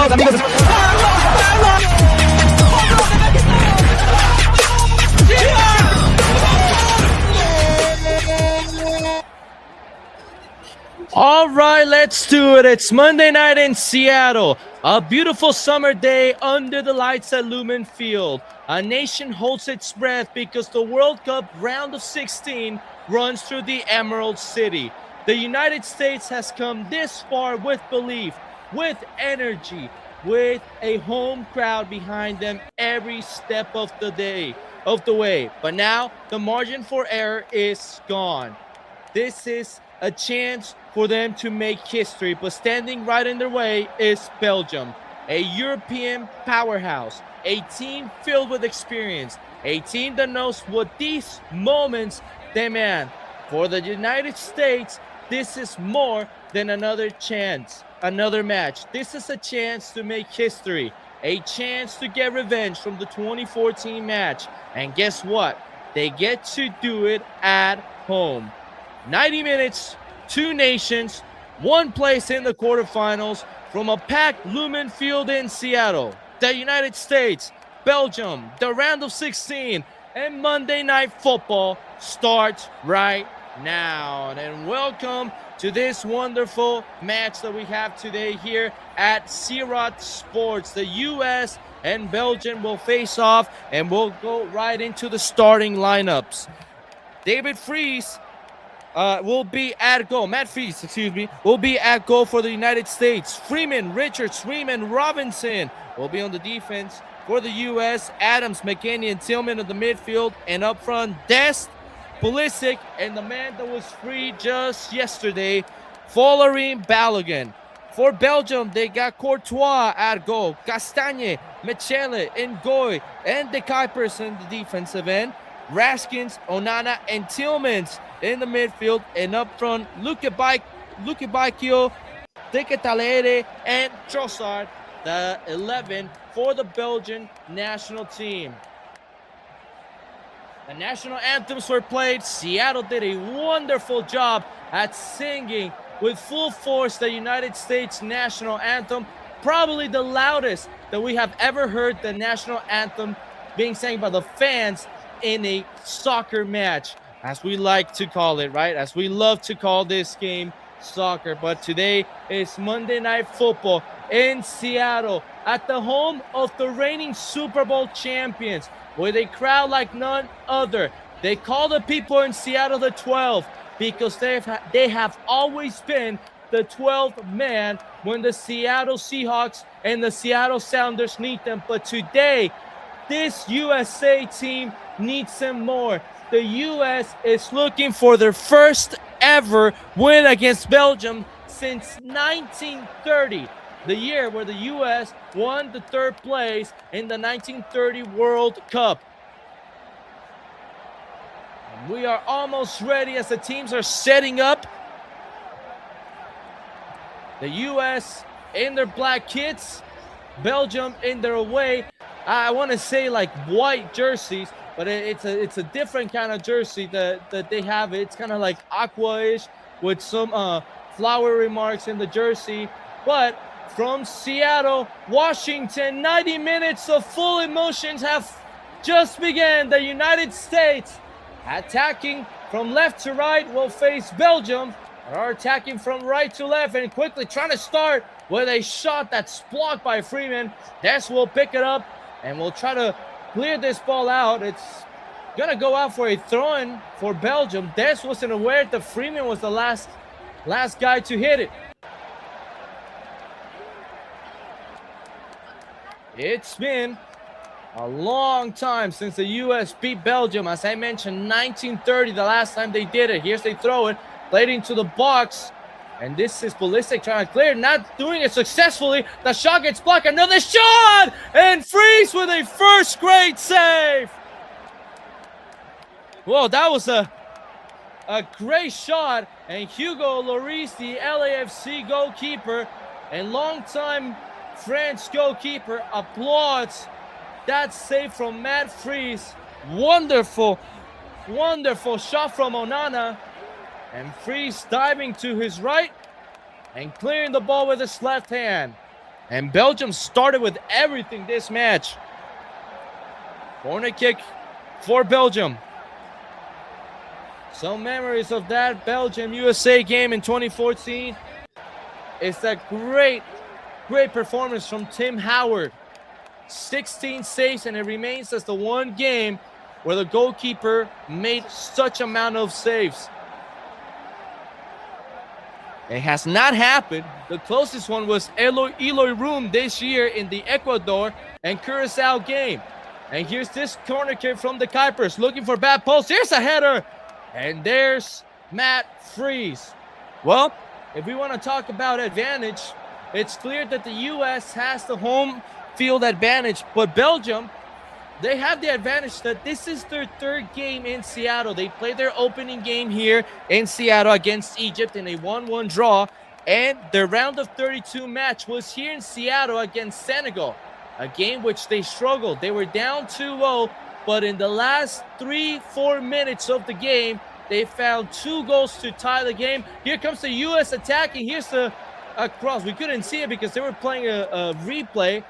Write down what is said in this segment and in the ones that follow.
Carlos, amigos. All right, let's do it. It's Monday night in Seattle. A beautiful summer day under the lights at Lumen Field. A nation holds its breath because the World Cup round of 16 runs through the Emerald City. The United States has come this far with belief, with energy, with a home crowd behind them every step of the way. But now the margin for error is gone. This is a chance for them to make history, but standing right in their way is Belgium, a European powerhouse, a team filled with experience, a team that knows what these moments demand. For the United States, this is more than another chance, another match. This is a chance to make history, a chance to get revenge from the 2014 match. And guess what? They get to do it at home. 90 minutes, 2 nations, 1 place in the quarterfinals from a packed Lumen Field in Seattle. The United States, Belgium, the round of 16, and Monday Night Football starts right now. And welcome to this wonderful match that we have today here at Sirot Sports. The U.S. and Belgium will face off, and we'll go right into the starting lineups. David Freese will be at goal. Matt Freese, will be at goal for the United States. Freeman, Richards, Freeman, Robinson will be on the defense for the U.S. Adams, McKinney, and Tillman in the midfield. And up front, Dest, Pulisic, and the man that was free just yesterday, Follerin Balogun. For Belgium, they got Courtois at goal, Castagne, Michele, Ngoy, and De Kuipers in the defensive end. Raskins, Onana, and Tillmans in the midfield, and up front, Luke Bacchio, De Ketelere, and Trossard, the 11 for the Belgian national team. The national anthems were played. Seattle did a wonderful job at singing with full force the United States national anthem, probably the loudest that we have ever heard the national anthem being sang by the fans in a soccer match, as we like to call it, right? As we love to call this game soccer. But today is Monday Night Football in Seattle at the home of the reigning Super Bowl champions, with a crowd like none other. They call the people in Seattle the 12 because they have always been the 12th man when the Seattle Seahawks and the Seattle Sounders need them. But today, this USA team needs them more. The U.S. is looking for their first ever win against Belgium since 1930, the year where the U.S. won the 3rd place in the 1930 World Cup. And we are almost ready as the teams are setting up. The U.S. in their black kits, Belgium in their away, I want to say like white jerseys, but it's a different kind of jersey that they have. It's kind of like aqua-ish with some flowery marks in the jersey. But from Seattle, Washington, 90 minutes of full emotions have just begun. The United States, attacking from left to right, will face Belgium, who are attacking from right to left and quickly trying to start with a shot that's blocked by Freeman. Des will pick it up and we'll try to clear this ball out. It's going to go out for a throw-in for Belgium. Des wasn't aware that Freeman was the last guy to hit it. It's been a long time since the U.S. beat Belgium. As I mentioned, 1930, the last time they did it. Here's they throw it, played into the box. And this is Pulisic trying to clear, not doing it successfully. The shot gets blocked. Another shot! And Freese with a first grade save. Whoa, that was a great shot. And Hugo Lloris, the LAFC goalkeeper and longtime French goalkeeper, applauds that save from Matt Freese. Wonderful, wonderful shot from Onana. And Freese diving to his right and clearing the ball with his left hand. And Belgium started with everything this match. Corner kick for Belgium. Some memories of that Belgium-USA game in 2014. It's that great performance from Tim Howard. 16 saves, and it remains as the one game where the goalkeeper made such amount of saves. It has not happened. The closest one was Eloy Room this year in the Ecuador and Curacao game. And here's this corner kick from the Kuipers, looking for bad post. Here's a header, and there's Matt Freese. Well, if we want to talk about advantage, it's clear that the U.S. has the home field advantage, but Belgium, they have the advantage that this is their third game in Seattle. They played their opening game here in Seattle against Egypt in a 1-1 draw, and their round of 32 match was here in Seattle against Senegal, a game which they struggled. They were down 2-0, but in the last 3-4 minutes of the game, they found 2 goals to tie the game. Here comes the U.S. attacking. Here's the cross. We couldn't see it because they were playing a replay,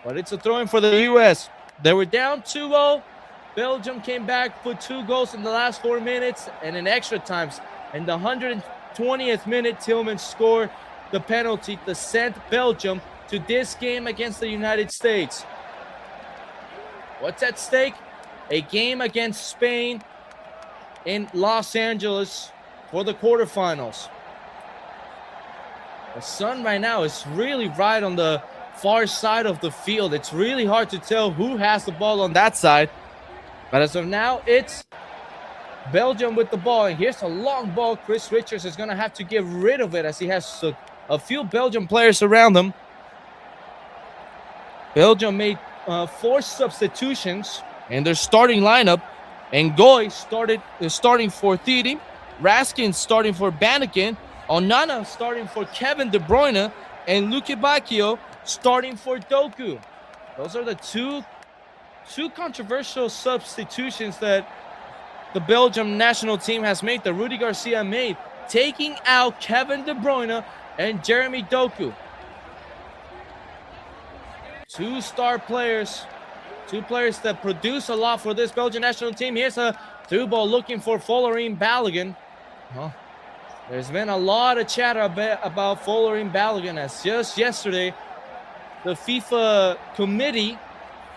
but it's a throw-in for the U.S. They were down 2-0. Belgium came back, put 2 goals in the last 4 minutes, and in extra times. In the 120th minute, Tillman scored the penalty to send Belgium to this game against the United States. What's at stake? A game against Spain in Los Angeles for the quarterfinals. The sun right now is really right on the far side of the field. It's really hard to tell who has the ball on that side. But as of now, it's Belgium with the ball. And here's a long ball. Chris Richards is going to have to get rid of it as he has a few Belgian players around him. Belgium made 4 substitutions in their starting lineup. And Goy is starting for Thierry. Raskin starting for Bannikin. Onana starting for Kevin De Bruyne. And Luke Bacchio starting for Doku. Those are the two controversial substitutions that the Belgium national team has made, that Rudy Garcia made, taking out Kevin De Bruyne and Jeremy Doku. 2 star players, 2 players that produce a lot for this Belgian national team. Here's a through ball looking for Folarin Balogun. Well, there's been a lot of chatter about Folarin Balogun, as just yesterday the FIFA committee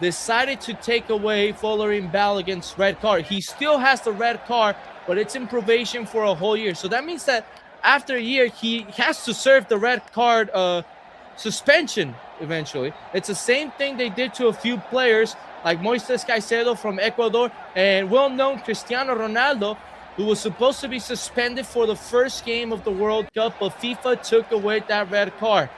decided to take away Folarin Balogun's red card. He still has the red card, but it's in probation for a whole year. So that means that after a year, he has to serve the red card suspension eventually. It's the same thing they did to a few players like Moises Caicedo from Ecuador and well-known Cristiano Ronaldo, who was supposed to be suspended for the first game of the World Cup, but FIFA took away that red card.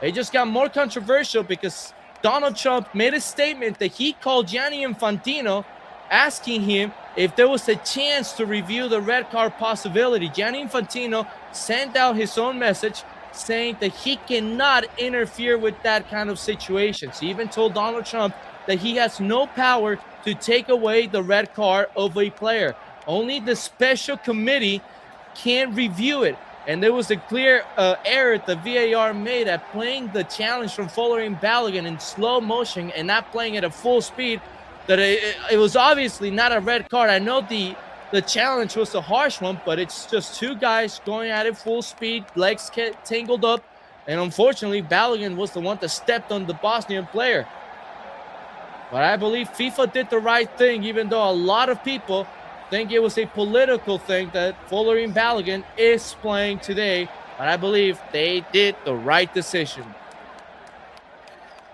It just got more controversial because Donald Trump made a statement that he called Gianni Infantino, asking him if there was a chance to review the red card possibility. Gianni Infantino sent out his own message saying that he cannot interfere with that kind of situation. He even told Donald Trump that he has no power to take away the red card of a player. Only the special committee can review it. And there was a clear error the VAR made at playing the challenge from Folarin Balogun in slow motion and not playing it at full speed, that it was obviously not a red card. I know the challenge was a harsh one, but it's just 2 guys going at it full speed, legs get tangled up, and unfortunately Balogun was the one that stepped on the Bosnian player. But I believe FIFA did the right thing, even though a lot of people think it was a political thing that Folarin Balogun is playing today, but I believe they did the right decision.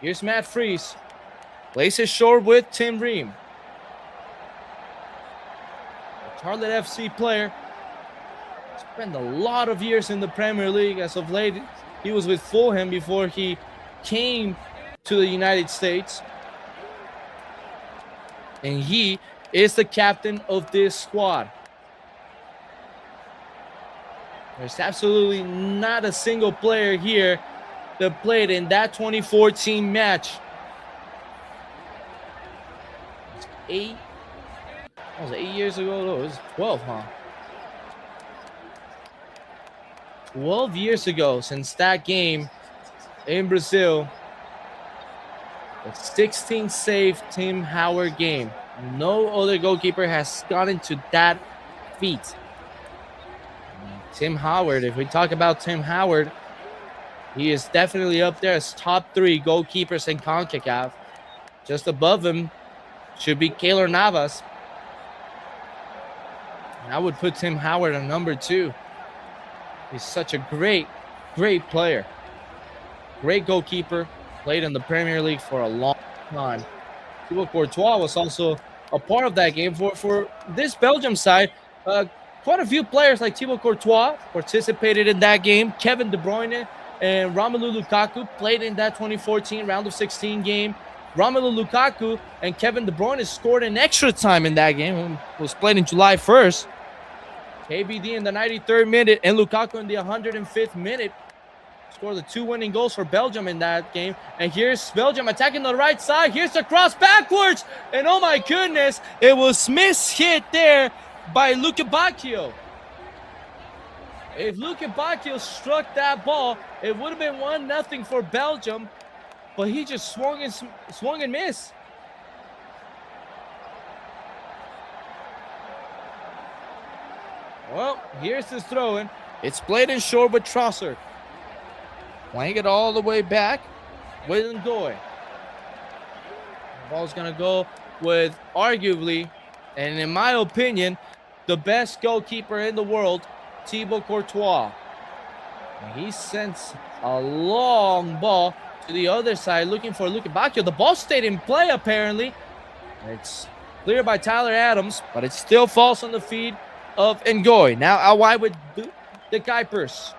Here's Matt Freese. Plays it short with Tim Ream. A Charlotte FC player. Spent a lot of years in the Premier League. As of late, he was with Fulham before he came to the United States. And he is the captain of this squad. There's absolutely not a single player here that played in that 2014 match. That was 8 years ago. No, it was 12, huh? 12 years ago since that game in Brazil. A 16 save Tim Howard game. No other goalkeeper has gotten to that feat. Tim Howard, if we talk about Tim Howard, he is definitely up there as top 3 goalkeepers in CONCACAF. Just above him should be Keylor Navas. I would put Tim Howard on number 2. He's such a great player. Great goalkeeper. Played in the Premier League for a long time. Thibaut Courtois was also a part of that game. For this Belgium side, quite a few players like Thibaut Courtois participated in that game. Kevin De Bruyne and Romelu Lukaku played in that 2014 round of 16 game. Romelu Lukaku and Kevin De Bruyne scored in extra time in that game. It was played in July 1st. KBD in the 93rd minute and Lukaku in the 105th minute scored the 2 winning goals for Belgium in that game. And here's Belgium attacking the right side. Here's the cross backwards. And oh my goodness, it was mishit there by Luka Bacchio. If Luka Bacchio struck that ball, it would have been 1-0 for Belgium. But he just swung and missed. Well, here's his throw-in. It's played in short with Trossard. Playing it all the way back with Ngoy. The ball's going to go with arguably, and in my opinion, the best goalkeeper in the world, Thibaut Courtois. And he sends a long ball to the other side looking for Luka Bacchio. The ball stayed in play apparently. It's cleared by Tyler Adams, but it still falls on the feet of Ngoy. Now out wide with the Kuipers.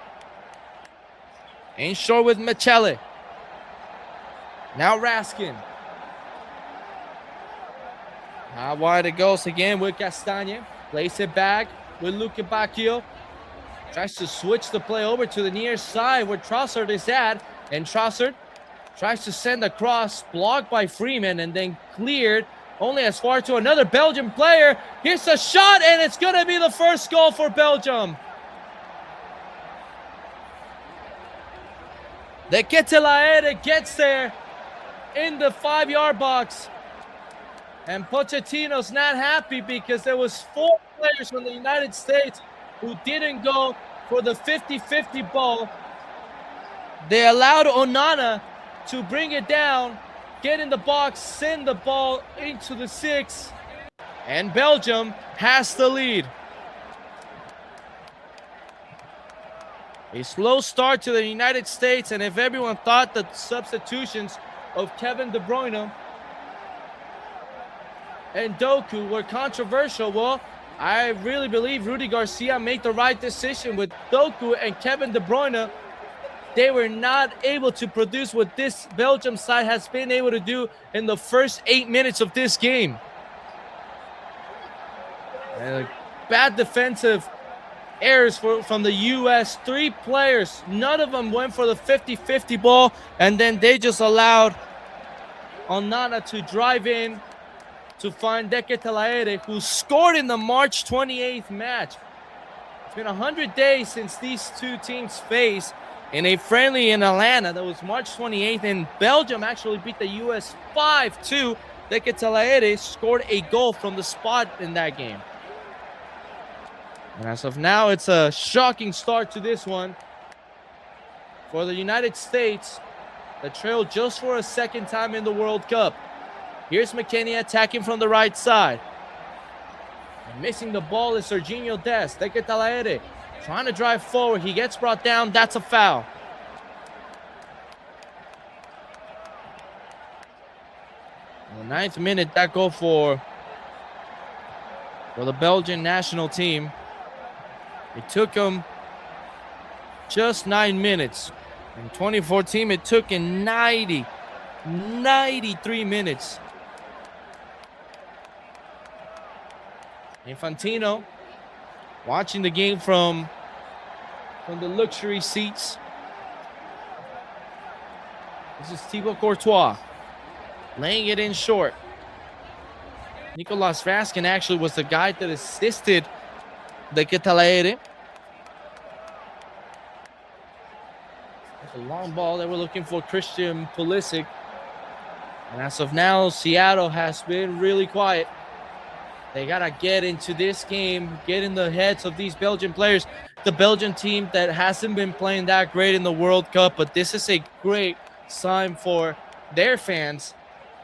In short with Michele. Now Raskin. Out wide it goes again with Castagne. Plays it back with Luka Bacchio. Tries to switch the play over to the near side where Trossard is at. And Trossard tries to send a cross, blocked by Freeman, and then cleared only as far to another Belgian player. Here's a shot, and it's going to be the first goal for Belgium. De Ketelaere gets there in the 5-yard box. And Pochettino's not happy because there was 4 players from the United States who didn't go for the 50-50 ball. They allowed Onana to bring it down, get in the box, send the ball into the 6, and Belgium has the lead. A slow start to the United States, and if everyone thought the substitutions of Kevin De Bruyne and Doku were controversial, well, I really believe Rudy Garcia made the right decision with Doku and Kevin De Bruyne. They were not able to produce what this Belgium side has been able to do in the first 8 minutes of this game. And bad defensive errors from the U.S. 3 players, none of them went for the 50-50 ball, and then they just allowed Onana to drive in to find De Ketelaere, who scored in the March 28th match. It's been 100 days since these 2 teams faced in a friendly in Atlanta. That was March 28th, and Belgium actually beat the U.S. 5-2. De Ketelaere scored a goal from the spot in that game. And as of now, it's a shocking start to this one for the United States, that trailed just for a second time in the World Cup. Here's McKennie attacking from the right side. And missing the ball is Serginho Dest. De Ketelaere trying to drive forward. He gets brought down. That's a foul. In the 9th minute, that goal for the Belgian national team. It took them just 9 minutes. In 2014, it took in 93 minutes. Infantino watching the game from the luxury seats. This is Thibaut Courtois laying it in short. Nicolas Raskin actually was the guy that assisted De Ketelaere. It's a long ball that we're looking for Christian Pulisic. And as of now, Seattle has been really quiet. They got to get into this game, get in the heads of these Belgian players. The Belgian team that hasn't been playing that great in the World Cup, but this is a great sign for their fans.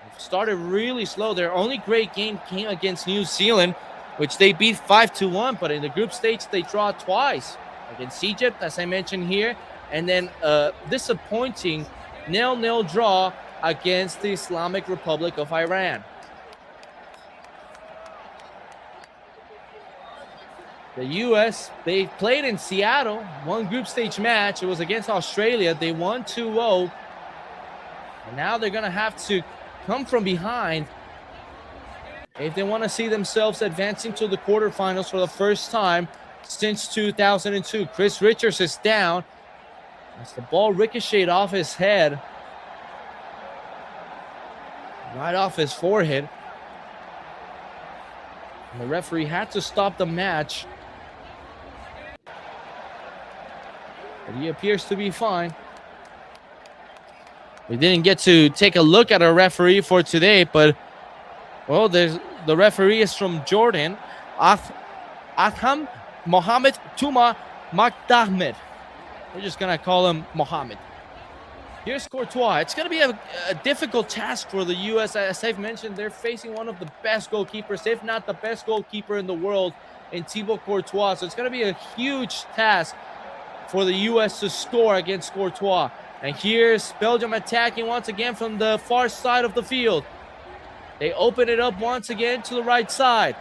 They've started really slow. Their only great game came against New Zealand, which they beat 5-1, but in the group stage, they draw twice against Egypt, as I mentioned here, and then disappointing 0-0 draw against the Islamic Republic of Iran. The U.S., they played in Seattle, one group stage match. It was against Australia. They won 2-0. And now they're going to have to come from behind if they want to see themselves advancing to the quarterfinals for the first time since 2002. Chris Richards is down as the ball ricocheted off his head, right off his forehead. And the referee had to stop the match. But he appears to be fine. We didn't get to take a look at our referee for today, but, well, the referee is from Jordan, Atham Mohammed Tuma Makdahmed. We're just going to call him Mohammed. Here's Courtois. It's going to be a difficult task for the U.S. As I've mentioned, they're facing one of the best goalkeepers, if not the best goalkeeper in the world, in Thibaut Courtois. So it's going to be a huge task for the U.S. to score against Courtois. And here's Belgium attacking once again from the far side of the field. They open it up once again to the right side.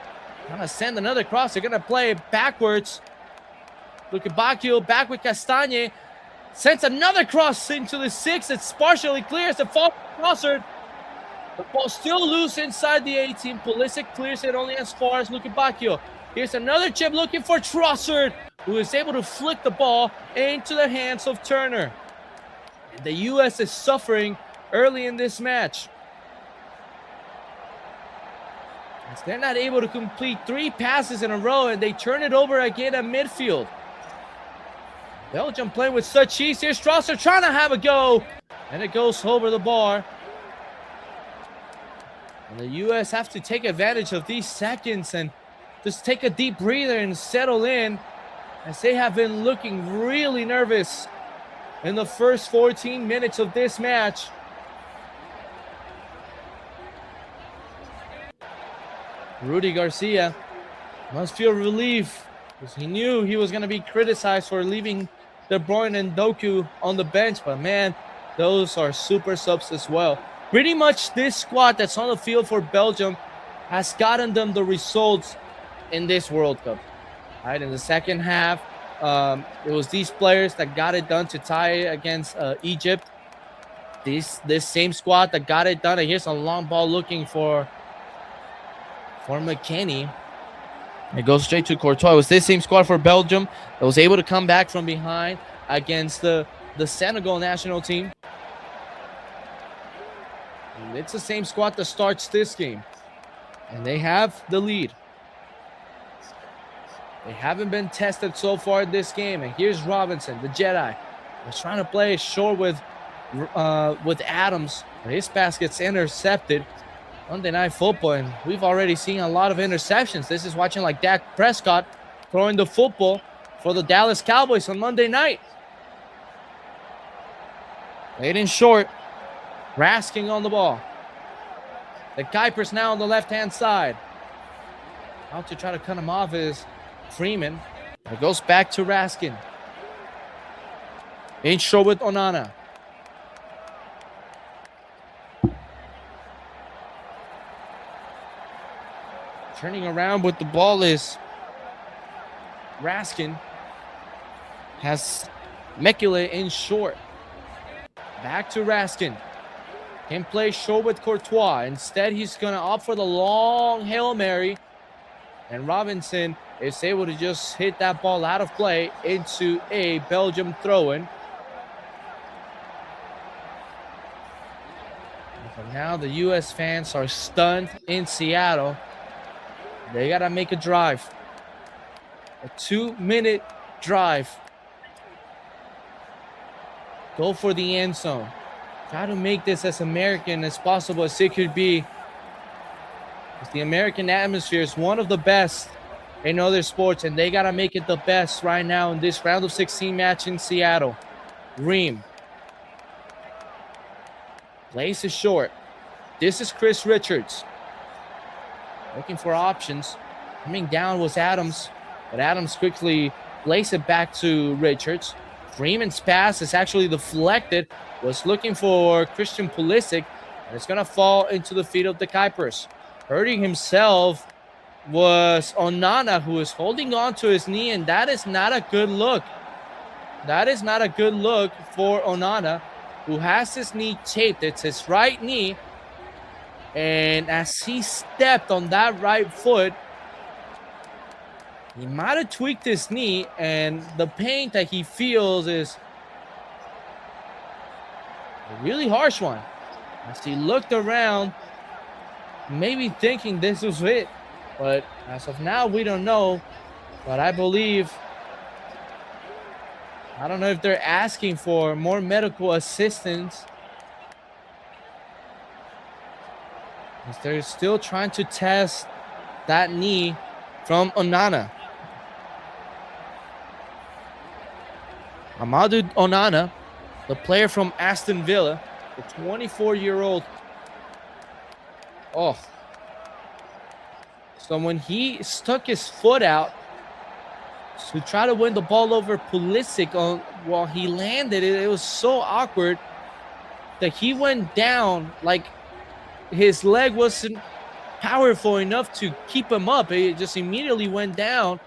Gonna send another cross. They're gonna play backwards. Look at Bacchio back with Castagne. Sends another cross into the 6. It's partially clear. It's a fall crosser. The ball still loose inside the 18. Pulisic clears it only as far as Luka Bacchio. Here's another chip looking for Trossard, who is able to flick the ball into the hands of Turner. The U.S. is suffering early in this match, as they're not able to complete 3 passes in a row, and they turn it over again at midfield. Belgium playing with such ease. Here's Trossard trying to have a go, and it goes over the bar. And the U.S. have to take advantage of these seconds and just take a deep breather and settle in, as they have been looking really nervous in the first 14 minutes of this match. Rudy Garcia must feel relief, because he knew he was going to be criticized for leaving De Bruyne and Doku on the bench. But man, those are super subs as well. Pretty much this squad that's on the field for Belgium has gotten them the results in this World Cup. Right, in the second half, it was these players that got it done to tie against Egypt. This same squad that got it done. And here's a long ball looking for McKennie. It goes straight to Courtois. It was this same squad for Belgium that was able to come back from behind against the Senegal national team. And it's the same squad that starts this game, and they have the lead. They haven't been tested so far in this game. And here's Robinson, the Jedi. He's trying to play short with Adams, but his pass gets intercepted. Monday Night Football, and we've already seen a lot of interceptions. This is watching like Dak Prescott throwing the football for the Dallas Cowboys on Monday night. Played in short. Raskin on the ball. The Kuipers now on the left-hand side. Out to try to cut him off is Freeman. It goes back to Raskin. In short with Onana. Turning around with the ball is Raskin. Has Mekele in short. Back to Raskin. Can play short with Courtois. Instead, he's going to opt for the long Hail Mary. And Robinson is able to just hit that ball out of play into a Belgium throw-in. And now the U.S. fans are stunned in Seattle. They got to make a drive. A 2-minute drive. Go for the end zone. Try to make this as American as possible as it could be. The American atmosphere is one of the best in other sports, and they got to make it the best right now in this round of 16 match in Seattle. Ream. Plays it short. This is Chris Richards. Looking for options. Coming down was Adams, but Adams quickly plays it back to Richards. Freeman's pass is actually deflected. Was looking for Christian Pulisic, and it's going to fall into the feet of the Kuipers. Hurting himself was Onana, who is holding on to his knee, and that is not a good look. That is not a good look for Onana, who has his knee taped. It's his right knee, and as he stepped on that right foot, he might have tweaked his knee, and the pain that he feels is a really harsh one. As he looked around, maybe thinking this was it, but as of now, we don't know. But I believe, I don't know if they're asking for more medical assistance, as they're still trying to test that knee from Onana. Amadou Onana, the player from Aston Villa, the 24-year-old. Oh. So when he stuck his foot out to try to win the ball over Pulisic while he landed, it was so awkward that he went down like his leg wasn't powerful enough to keep him up. It just immediately went down,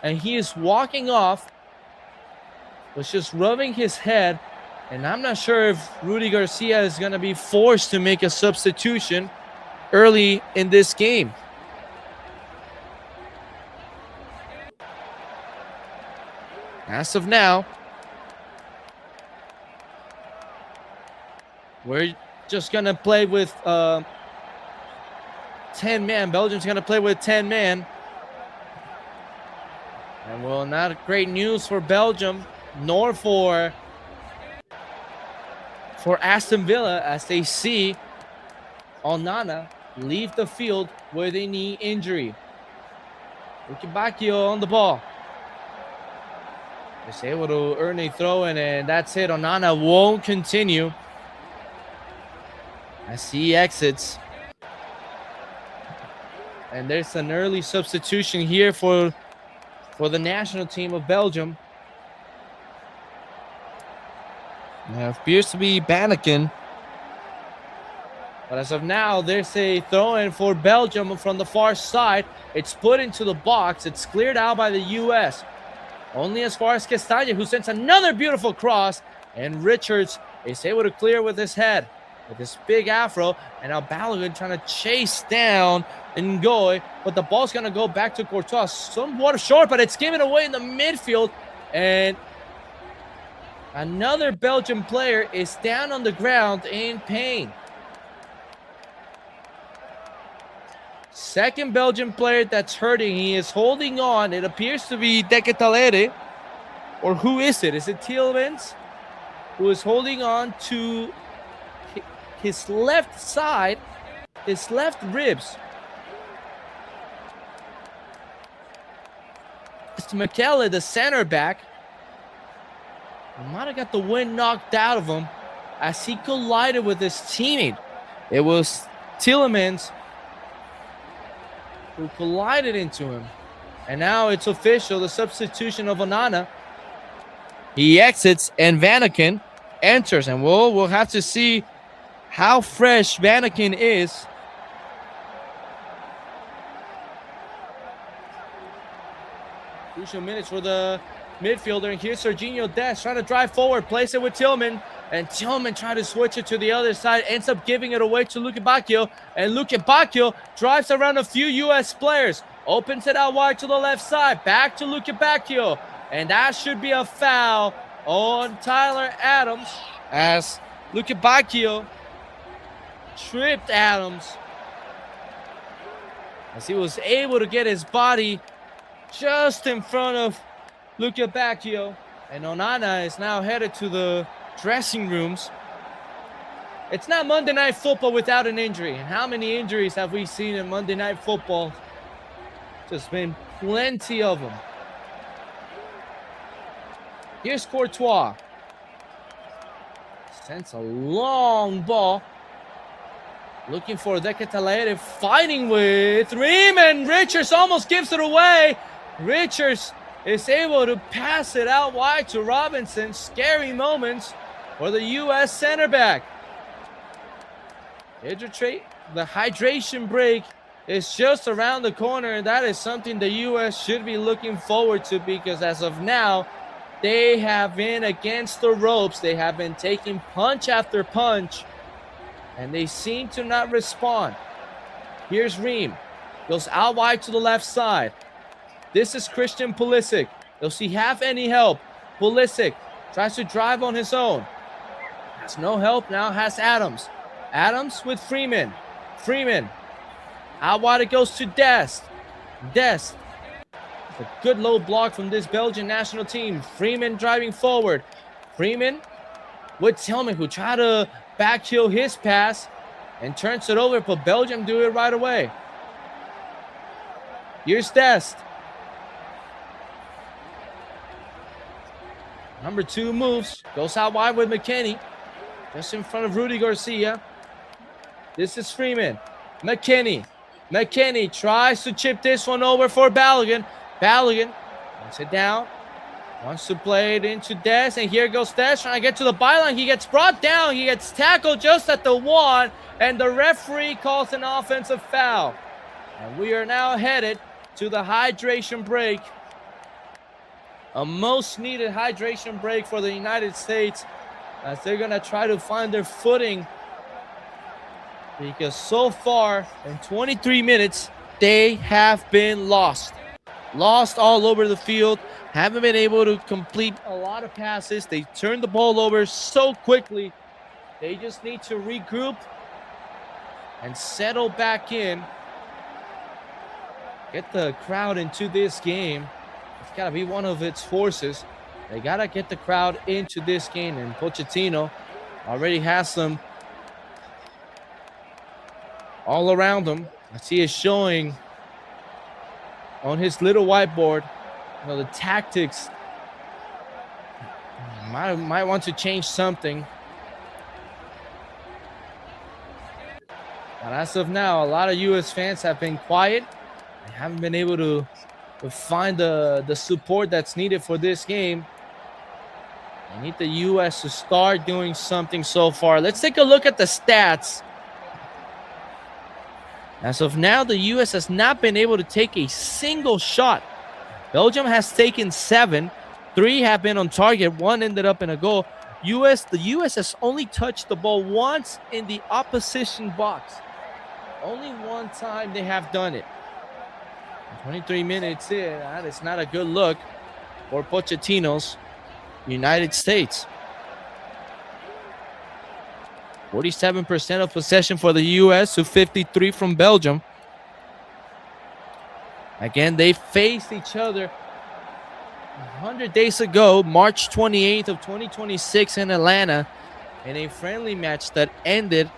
and he is walking off, was just rubbing his head, and I'm not sure if Rudy Garcia is going to be forced to make a substitution early in this game. As of now, we're just going to play with 10 men. Belgium's going to play with 10 men. And well, not great news for Belgium, nor for Aston Villa, as they see Onana leave the field with a knee injury. Ukibakio on the ball. Is able to earn a throw, and that's it. Onana won't continue as he exits. And there's an early substitution here for the national team of Belgium. It appears to be Banneken. But as of now, there's a throw-in for Belgium from the far side. It's put into the box. It's cleared out by the U.S. Only as far as Castagna, who sends another beautiful cross. And Richards is able to clear with his head, with his big afro. And now Balogun trying to chase down Ngoy. But the ball's going to go back to Courtois. Somewhat short, but it's given away in the midfield. And another Belgian player is down on the ground in pain. Second Belgian player that's hurting. He is holding on. It appears to be De Ketelaere. Or who is it? Is it Tielemans? Who is holding on to his left side, his left ribs. It's Michele, the center back. He might have got the wind knocked out of him as he collided with his teammate. It was Tielemans who collided into him. And now it's official, the substitution of Onana. He exits and Banneken enters. And we'll have to see how fresh Banneken is. Crucial minutes for the midfielder. And here's Serginho Dest trying to drive forward, place it with Tillman. And Tillman trying to switch it to the other side, ends up giving it away to Luke Bacchio. And Luke Bacchio drives around a few U.S. players, opens it out wide to the left side, back to Luke Bacchio. And that should be a foul on Tyler Adams, as Luke Bacchio tripped Adams as he was able to get his body just in front of Luke Bacchio. And Onana is now headed to the dressing rooms. It's not Monday Night Football without an injury. And how many injuries have we seen in Monday Night Football? Just been plenty of them. Here's Courtois. Sends a long ball. Looking for De Ketelaere, fighting with Riemann. Richards almost gives it away. Richards is able to pass it out wide to Robinson. Scary moments for the U.S. center back. The hydration break is just around the corner, and that is something the U.S. should be looking forward to, because as of now, they have been against the ropes. They have been taking punch after punch, and they seem to not respond. Here's Ream. Goes out wide to the left side. This is Christian Pulisic. Does he have any help? Pulisic tries to drive on his own. Has no help. Now has Adams. Adams with Freeman. Freeman. Out wide it goes to Dest. Dest. A good low block from this Belgian national team. Freeman driving forward. Freeman with Tillman, who tried to backheel his pass and turns it over, but Belgium do it right away. Here's Dest. Number 2 moves. Goes out wide with McKennie. Just in front of Rudy Garcia. This is Freeman. McKennie. McKennie tries to chip this one over for Balogun. Balogun wants it down. Wants to play it into Dest. And here goes Dest trying to get to the byline. He gets brought down. He gets tackled just at the 1. And the referee calls an offensive foul. And we are now headed to the hydration break. A most needed hydration break for the United States, as they're going to try to find their footing, because so far in 23 minutes, they have been lost. Lost all over the field. Haven't been able to complete a lot of passes. They turned the ball over so quickly. They just need to regroup and settle back in. Get the crowd into this game. It's got to be one of its forces. They got to get the crowd into this game. And Pochettino already has them all around him. As he is showing on his little whiteboard, the tactics. Might want to change something. But as of now, a lot of U.S. fans have been quiet. They haven't been able to find the support that's needed for this game. They need the U.S. to start doing something so far. Let's take a look at the stats. As of now, the U.S. has not been able to take a single shot. Belgium has taken 7. 3 have been on target. 1 ended up in a goal. The U.S. has only touched the ball once in the opposition box. Only one time they have done it. 23 minutes in, that is not a good look for Pochettino's United States. 47% of possession for the U.S. to 53 from Belgium. Again, they faced each other 100 days ago, March 28th of 2026 in Atlanta, in a friendly match that ended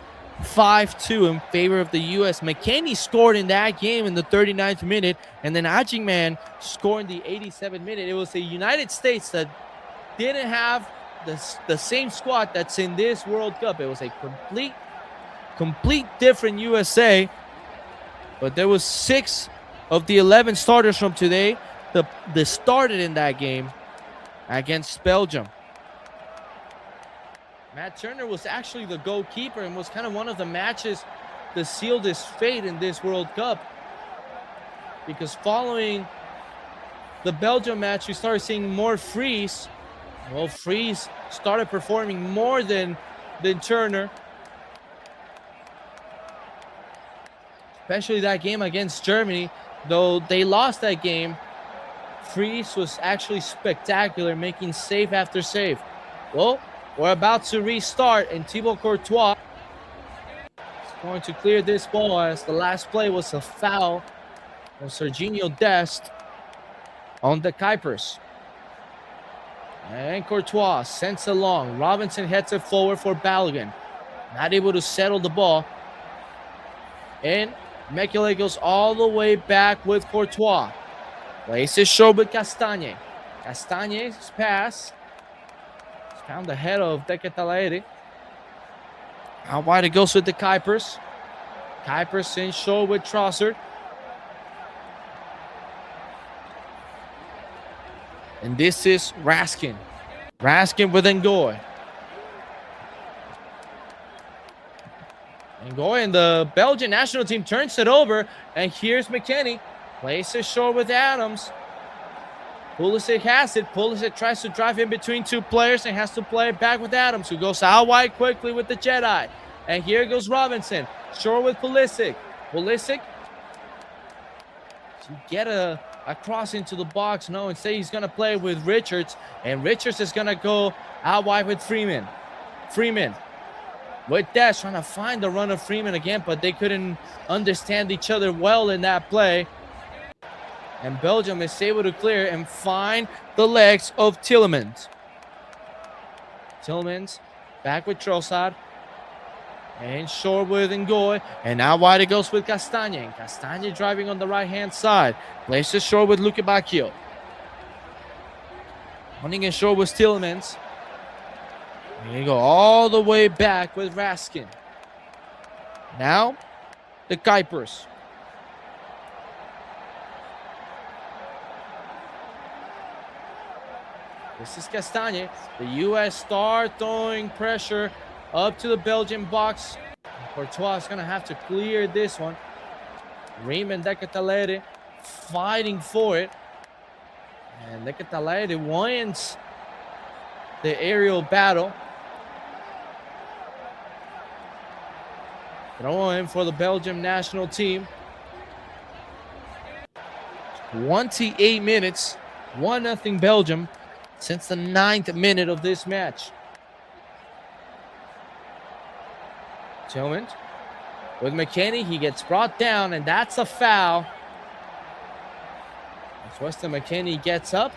5-2 in favor of the U.S. McKennie scored in that game in the 39th minute, and then Ajingman scored in the 87th minute. It was the United States that didn't have the same squad that's in this World Cup. It was a complete different USA, but there was 6 of the 11 starters from today that started in that game against Belgium. Matt Turner was actually the goalkeeper and was kind of one of the matches that sealed his fate in this World Cup, because following the Belgium match, we started seeing more Freeze. Well, Freeze started performing more than Turner, especially that game against Germany. Though they lost that game, Freeze was actually spectacular, making save after save. Well, we're about to restart, and Thibaut Courtois is going to clear this ball, as the last play was a foul of Serginho Dest on the Kuipers. And Courtois sends it long. Robinson heads it forward for Balogun. Not able to settle the ball. And Mekele goes all the way back with Courtois. Plays it short with Castagne. Castagne's pass. It's found the head of Decatalaere. How wide it goes with the Kuipers. Kuipers in short with Trossard. And this is Raskin. Raskin with Ngoy. Ngoy and the Belgian national team turns it over. And here's McKennie. Plays it short with Adams. Pulisic has it. Pulisic tries to drive in between two players and has to play it back with Adams, who goes out wide quickly with the Jedi. And here goes Robinson. Short with Pulisic. Pulisic to get a cross into the box. No, instead he's going to play with Richards. And Richards is going to go out wide with Freeman. Freeman with Dash trying to find the run of Freeman again, but they couldn't understand each other well in that play. And Belgium is able to clear and find the legs of Tielemans. Tielemans back with Trossard. And short with Ngoy. And now wide it goes with Castagne. And Castagne driving on the right-hand side. Plays it short with Luke Bacchio. Running in short with Tielemans. And you go all the way back with Raskin. Now, the Kuipers. This is Castagne. The U.S. star throwing pressure up to the Belgian box. Courtois is going to have to clear this one. Raymond Decatalaere fighting for it. And Decatalaere wins the aerial battle. Throwing for the Belgium national team. 28 minutes. 1-0 Belgium since the 9th minute of this match. Tillman with McKennie. He gets brought down, and that's a foul. As Weston McKennie gets up.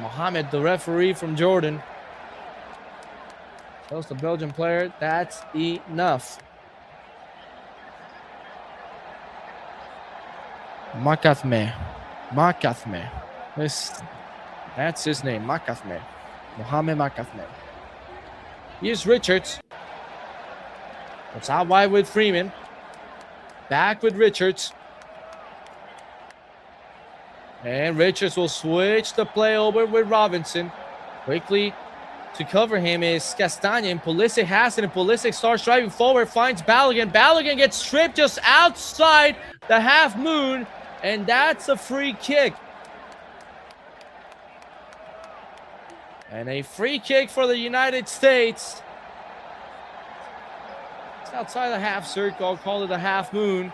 Mohamed, the referee from Jordan, tells the Belgian player that's enough. Makathme. That's his name, Makathme. Mohamed Makathme. Here's Richards. It's out wide with Freeman. Back with Richards. And Richards will switch the play over with Robinson. Quickly to cover him is Castagne. And Pulisic has it. And Pulisic starts driving forward. Finds Balogun. Balogun gets stripped just outside the half moon. And that's a free kick. And a free kick for the United States. It's outside the half circle. I'll call it a half moon.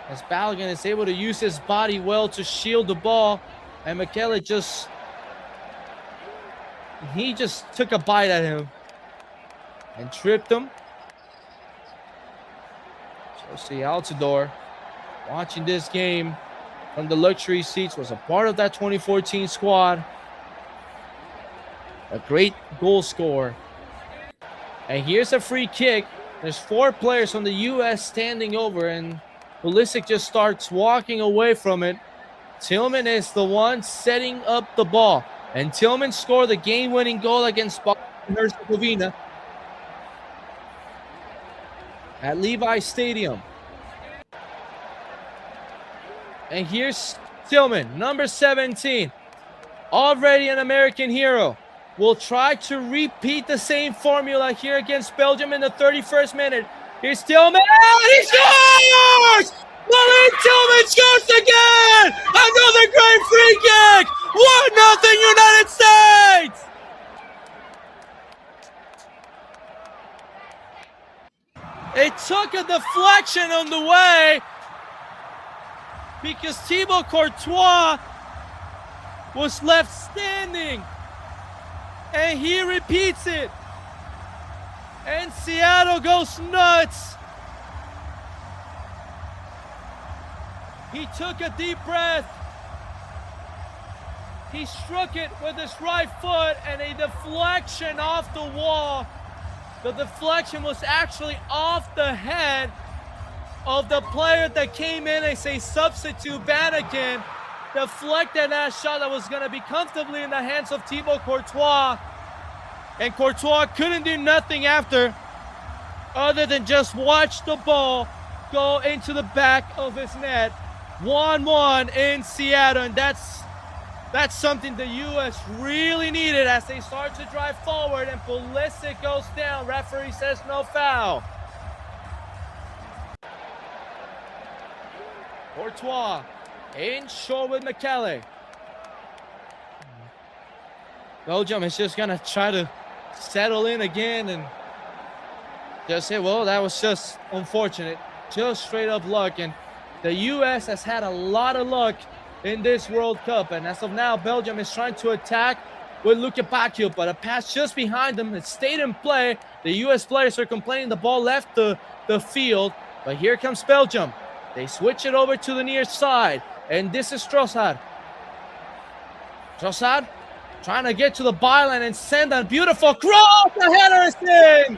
As Balogun is able to use his body well to shield the ball. And Mekele just took a bite at him. And tripped him. Chelsea Altidore, watching this game from the luxury seats, was a part of that 2014 squad. A great goal scorer. And here's a free kick. There's 4 players from the U.S. standing over, and Pulisic just starts walking away from it. Tillman is the one setting up the ball. And Tillman scored the game-winning goal against Bosnia-Herzegovina at Levi Stadium. And here's Tillman, number 17. Already an American hero. Will try to repeat the same formula here against Belgium in the 31st minute. Here's Tillman. He scores! Malik Tillman scores again! Another great free kick! 1-0 United States! It took a deflection on the way because Thibaut Courtois was left standing. And he repeats it. And Seattle goes nuts. He took a deep breath. He struck it with his right foot and a deflection off the wall. The deflection was actually off the head of the player that came in as a substitute. Vanaken deflected that shot that was going to be comfortably in the hands of Thibaut Courtois. And Courtois couldn't do nothing after other than just watch the ball go into the back of his net. 1-1 in Seattle, and that's something the U.S. really needed as they start to drive forward, and Pulisic goes down. Referee says no foul. Courtois in short with McKellar. Belgium is just going to try to settle in again and just say, well, that was just unfortunate. Just straight up luck. And the U.S. has had a lot of luck in this World Cup. And as of now, Belgium is trying to attack with Luke Bacchio, but a pass just behind them. It stayed in play. The U.S. players are complaining the ball left the field. But here comes Belgium. They switch it over to the near side. And this is Trossard. Trossard trying to get to the byline and send a beautiful cross. The header is in.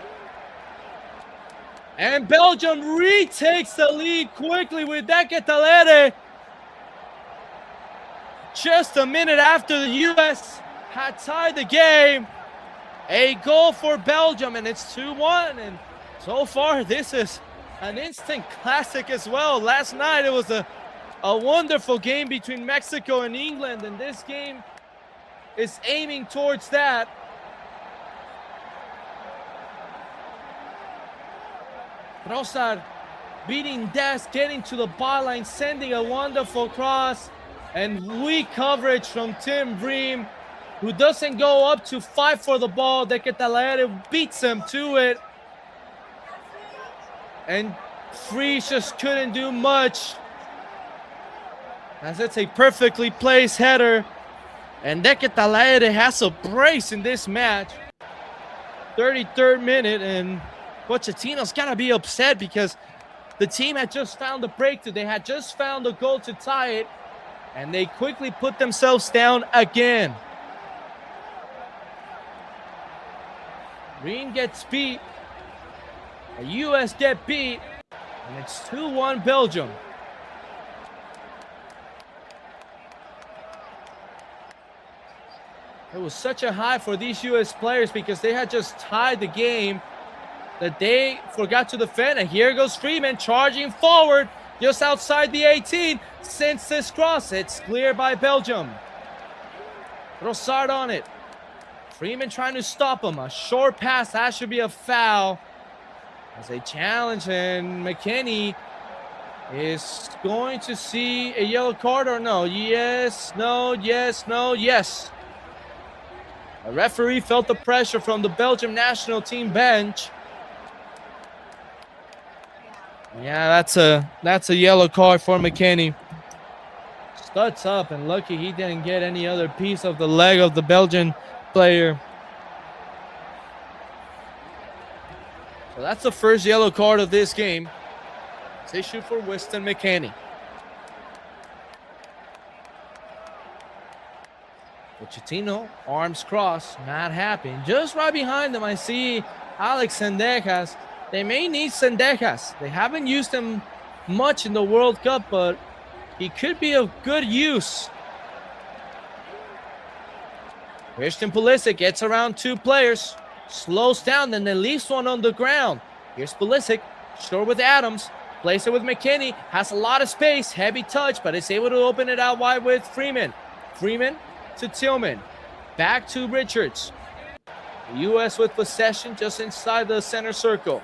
And Belgium retakes the lead quickly with De Ketelaere. Just a minute after the U.S. had tied the game. A goal for Belgium, and it's 2-1. And so far, this is an instant classic as well. Last night, it was a wonderful game between Mexico and England, and this game is aiming towards that. Trossard beating Dest, getting to the byline, sending a wonderful cross, and weak coverage from Tim Bream, who doesn't go up to fight for the ball. De Ketelaere beats him to it, and Freeze just couldn't do much, as it's a perfectly placed header. And De Ketelaere has a brace in this match. 33rd minute, and Pochettino's got to be upset because the team had just found the breakthrough. They had just found a goal to tie it, and they quickly put themselves down again. Green gets beat. The U.S. get beat, and it's 2-1 Belgium. It was such a high for these U.S. players because they had just tied the game that they forgot to defend. And here goes Freeman charging forward just outside the 18. Sends this cross. It's cleared by Belgium. Trossard on it. Freeman trying to stop him. A short pass. That should be a foul. As a challenge, and McKennie is going to see a yellow card or no? Yes, no, yes, no, yes. The referee felt the pressure from the Belgium national team bench. Yeah, that's a yellow card for McKennie. Studs up, and lucky he didn't get any other piece of the leg of the Belgian player. So that's the first yellow card of this game. It's issued for Weston McKennie. Pochettino, arms crossed, not happy. And just right behind them, I see Alex Sendejas. They may need Sendejas. They haven't used him much in the World Cup, but he could be of good use. Christian Pulisic gets around two players, slows down, and then leaves one on the ground. Here's Pulisic, short with Adams, plays it with McKennie, has a lot of space, heavy touch, but is able to open it out wide with Freeman. Freeman to Tillman, back to Richards. The U.S. with possession just inside the center circle.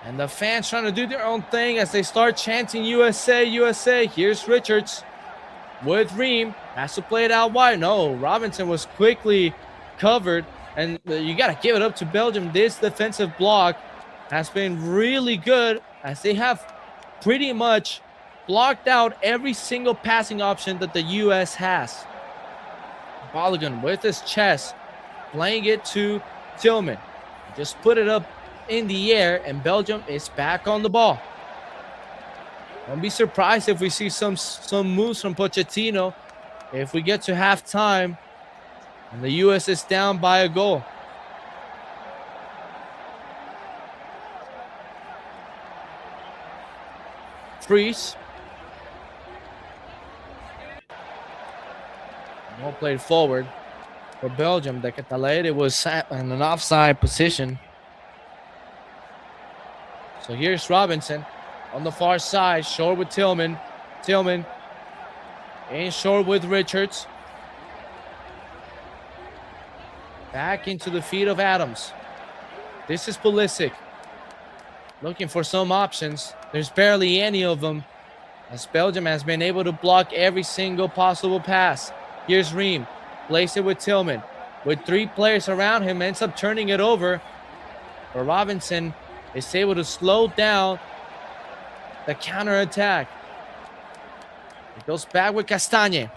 And the fans trying to do their own thing as they start chanting USA, USA. Here's Richards with Ream. Has to play it out wide. No, Robinson was quickly covered. And you got to give it up to Belgium. This defensive block has been really good as they have pretty much blocked out every single passing option that the U.S. has. Balogun with his chest, playing it to Tillman. Just put it up in the air, and Belgium is back on the ball. Don't be surprised if we see some moves from Pochettino if we get to halftime and the U.S. is down by a goal. Freeze. Ball played forward for Belgium. The Catalaire was sat in an offside position. So here's Robinson on the far side, short with Tillman. Tillman in short with Richards. Back into the feet of Adams. This is Pulisic. Looking for some options. There's barely any of them, as Belgium has been able to block every single possible pass. Here's Ream. Plays it with Tillman. With 3 players around him, ends up turning it over. But Robinson is able to slow down the counterattack. It goes back with Castagne.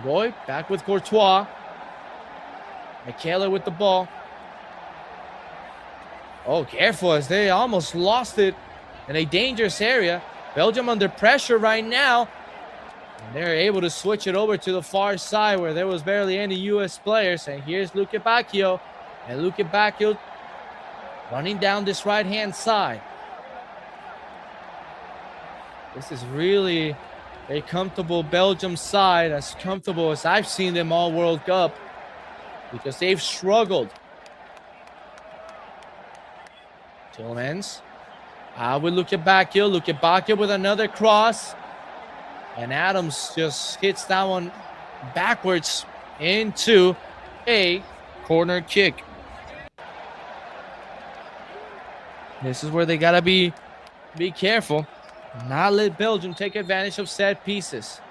Roy back with Courtois. Michele with the ball. Oh, careful, as they almost lost it in a dangerous area. Belgium under pressure right now. And they're able to switch it over to the far side where there was barely any U.S. players. And here's Luke Bacchio. And Luke Bacchio running down this right-hand side. This is really a comfortable Belgium side, as comfortable as I've seen them all World Cup, because they've struggled. Tillmans. We look at Bacchio with another cross. And Adams just hits that one backwards into a corner kick. This is where they gotta be careful. Not let Belgium take advantage of set pieces.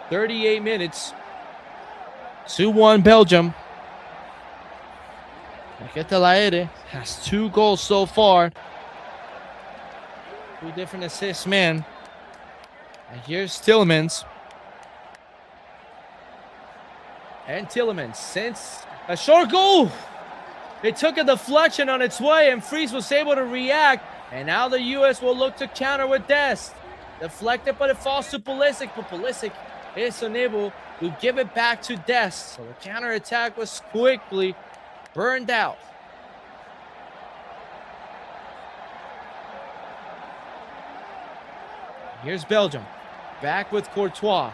38 minutes. 2-1 Belgium. Catalaire has 2 goals so far. 2 different assists, man. And here's Tielemans. And Tielemans sends a short goal. It took a deflection on its way, and Freeze was able to react. And now the U.S. will look to counter with Dest. Deflected, but it falls to Pulisic. But Pulisic is unable to give it back to Dest. So the counterattack was quickly burned out. Here's Belgium. Back with Courtois.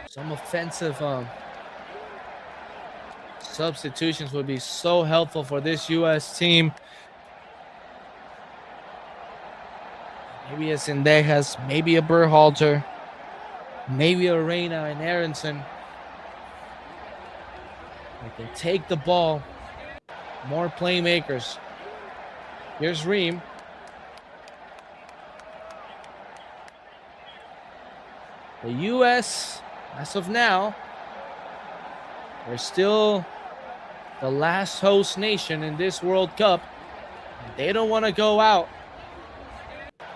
Some offensive substitutions would be so helpful for this U.S. team. Maybe a Sendejas, maybe a Berhalter, maybe a Reina and Aronson. They can take the ball. More playmakers. Here's Ream. The U.S., as of now, they're still the last host nation in this World Cup. They don't want to go out.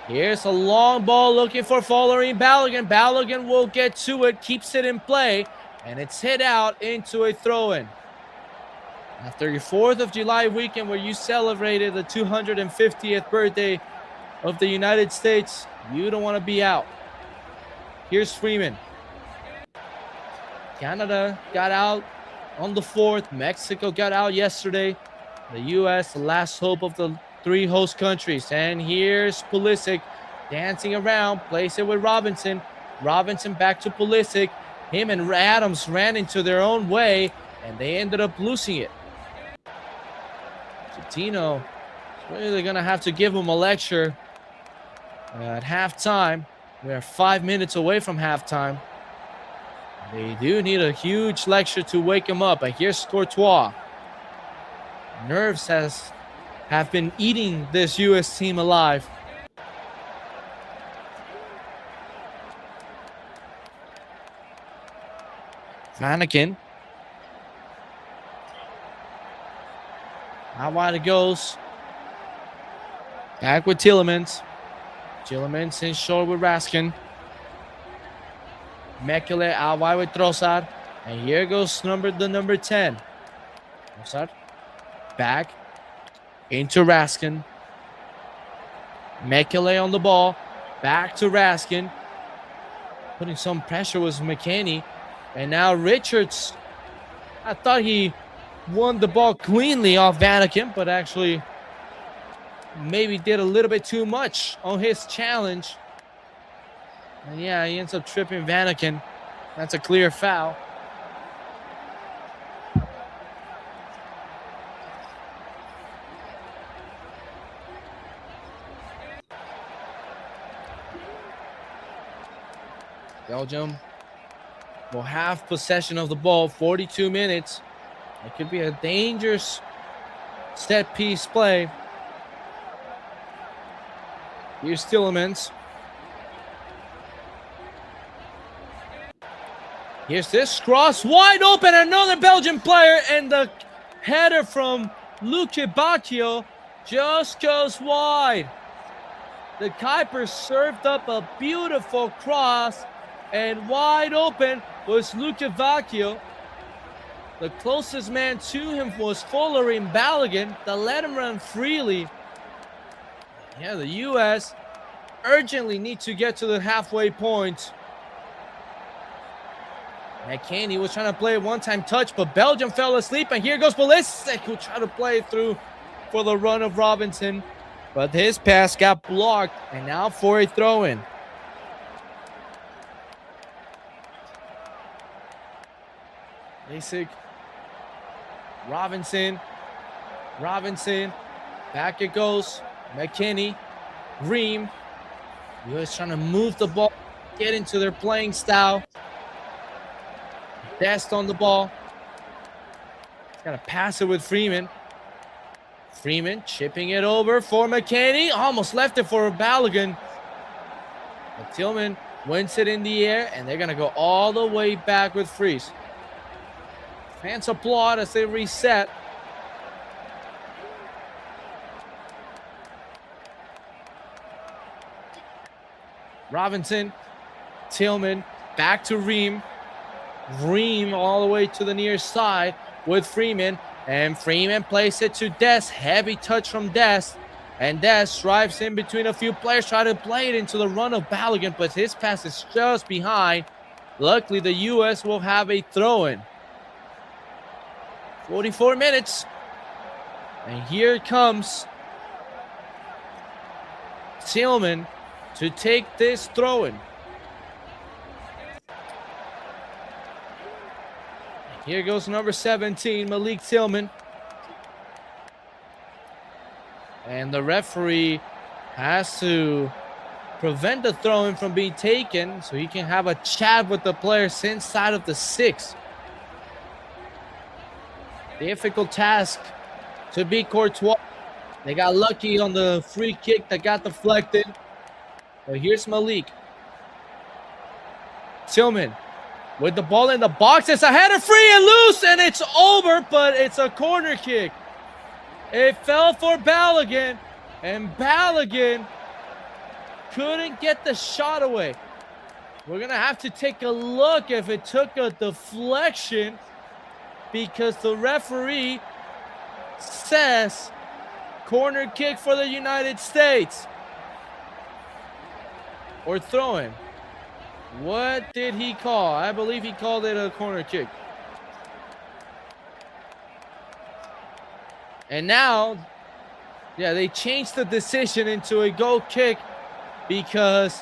Here's a long ball looking for Folarin Balogun. Balogun will get to it, keeps it in play, and it's hit out into a throw-in. After your 4th of July weekend where you celebrated the 250th birthday of the United States, you don't want to be out. Here's Freeman. Canada got out on the 4th. Mexico got out yesterday. The U.S., the last hope of the 3 host countries. And here's Pulisic dancing around. Plays it with Robinson. Robinson back to Pulisic. Him and Adams ran into their own way, and they ended up losing it. Tino is really going to have to give him a lecture at halftime. We are 5 minutes away from halftime. They do need a huge lecture to wake him up. And here's Courtois. Nerves have been eating this U.S. team alive. Mannequin. Out wide it goes. Back with Tielemans. Tielemans in short with Raskin. Mekele out wide with Trossard. And here goes number 10. What's that? Back into Raskin. Mekele on the ball. Back to Raskin. Putting some pressure was McKennie. And now Richards. I thought he won the ball cleanly off Vanaken, but actually maybe did a little bit too much on his challenge. And yeah, he ends up tripping Vanaken. That's a clear foul. Belgium will have possession of the ball, 42 minutes. It could be a dangerous set piece play. Here's Tielemans. Here's this cross, wide open, another Belgian player, and the header from Luke Bacchio just goes wide. The Kuiper served up a beautiful cross, and wide open was Luke Bacchio. The closest man to him was Follerin Balogun that let him run freely. Yeah, the U.S. urgently need to get to the halfway point. McKennie was trying to play a one-time touch, but Belgium fell asleep, and here goes Pulisic, who tried to play through for the run of Robinson, but his pass got blocked, and now for a throw-in. Basic. Robinson, back it goes. McKennie, Ream. U.S. trying to move the ball, get into their playing style. Dest on the ball. He's got to pass it with Freeman. Freeman chipping it over for McKennie. Almost left it for Balogun. But Tillman wins it in the air, and they're going to go all the way back with Freeze. Fans applaud as they reset. Robinson, Tillman, back to Ream. Ream all the way to the near side with Freeman. And Freeman plays it to Dest. Heavy touch from Dest. And Dest drives in between a few players, trying to play it into the run of Balogun, but his pass is just behind. Luckily, the U.S. will have a throw-in. 44 minutes. And here it comes Tillman to take this throw-in. Here goes number 17, Malik Tillman. And the referee has to prevent the throw-in from being taken so he can have a chat with the players inside of the 6. Difficult task to beat Courtois. They got lucky on the free kick that got deflected. But here's Malik. Tillman with the ball in the box. It's a header, free and loose, and it's over, but it's a corner kick. It fell for Balogun, and Balogun couldn't get the shot away. We're going to have to take a look if it took a deflection, because the referee says corner kick for the United States. Or throw-in. What did he call? I believe he called it a corner kick. And now, yeah, they changed the decision into a goal kick because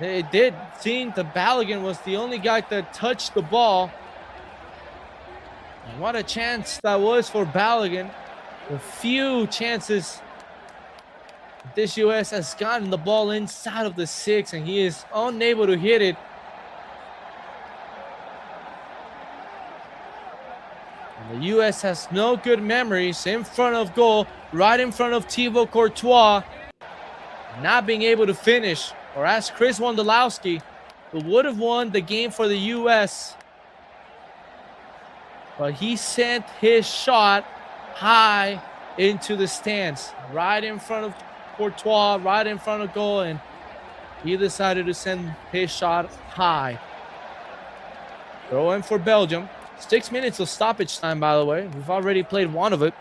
it did seem that Balogun was the only guy that touched the ball. And what a chance that was for Balogun. A few chances this U.S. has gotten the ball inside of the 6, and he is unable to hit it. And the U.S. has no good memories in front of goal, right in front of Thibaut Courtois, not being able to finish. Or as Chris Wondolowski, who would have won the game for the U.S., but he sent his shot high into the stands, right in front of Courtois, right in front of goal, and he decided to send his shot high. Throw in for Belgium. 6 minutes of stoppage time, by the way. We've already played one of it.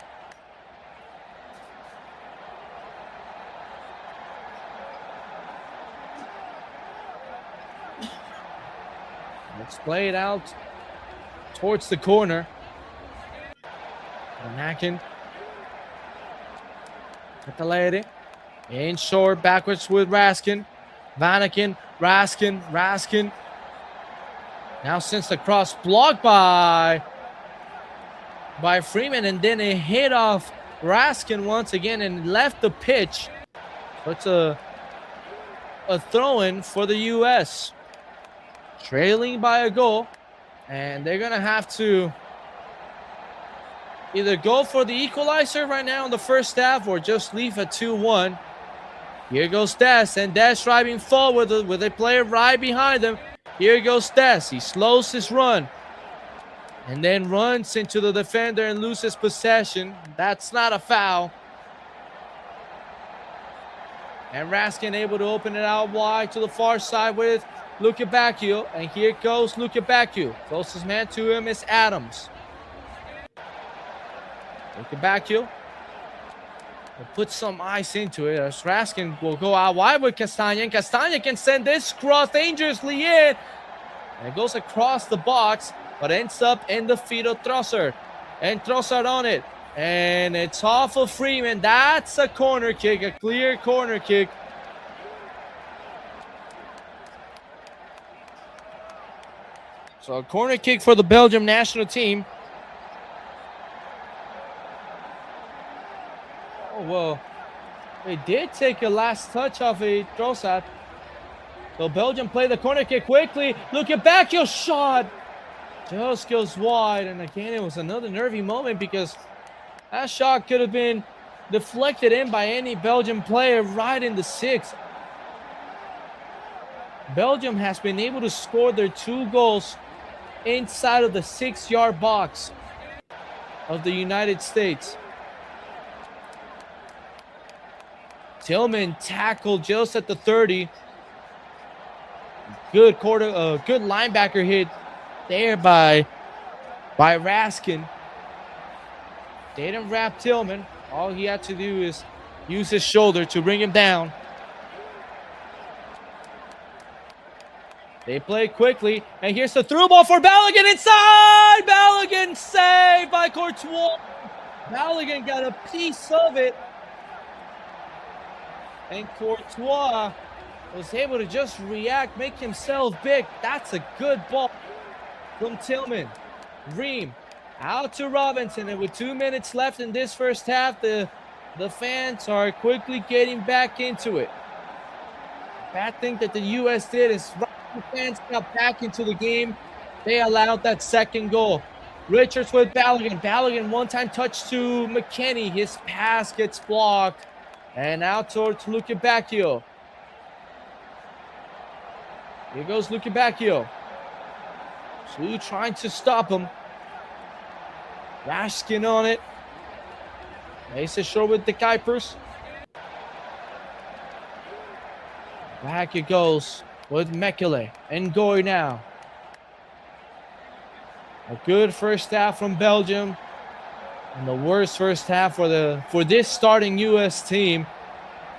Let's play it out towards the corner. Vanaken. Catalere. In short, backwards with Raskin. Vanaken. Raskin. Now sends the cross, blocked by Freeman, and then a hit off Raskin once again and left the pitch. So it's a throw-in for the U.S. Trailing by a goal, and they're going to have to either go for the equalizer right now in the first half or just leave at 2-1. Here goes Des, and Des driving forward with a player right behind him. Here goes Des. He slows his run and then runs into the defender and loses possession. That's not a foul. And Raskin able to open it out wide to the far side with Lukebakio. And here goes Lukebakio. Closest man to him is Adams. Lukebakio will put some ice into it as Raskin will go out wide with Castagna. And Castagna can send this cross dangerously in. And it goes across the box, but ends up in the feet of Trossard. And Trossard on it. And it's off of Freeman. That's a corner kick, a clear corner kick. So a corner kick for the Belgium national team. Oh, well, they did take a last touch off a Trossard. So Belgium play the corner kick quickly. Look at back, your shot. Just goes wide. And again, it was another nervy moment because that shot could have been deflected in by any Belgian player right in the 6. Belgium has been able to score their 2 goals inside of the 6-yard box of the United States. Tillman tackled just at the 30. Good linebacker hit there by Raskin. They didn't wrap Tillman. All he had to do is use his shoulder to bring him down. They play quickly, and here's the through ball for Balogun inside! Balogun saved by Courtois. Balogun got a piece of it. And Courtois was able to just react, make himself big. That's a good ball from Tillman. Ream out to Robinson, and with 2 minutes left in this first half, the fans are quickly getting back into it. Bad thing that the U.S. did is right when the fans got back into the game, they allowed that second goal. Richards with Balogun. Balogun one-time touch to McKennie. His pass gets blocked. And out towards Lukebakio. Here goes Lukebakio. Sue trying to stop him. Raskin on it. Makes it short with the Kuipers. Back it goes with Mekele and Goy now. A good first half from Belgium. And the worst first half for this starting U.S. team.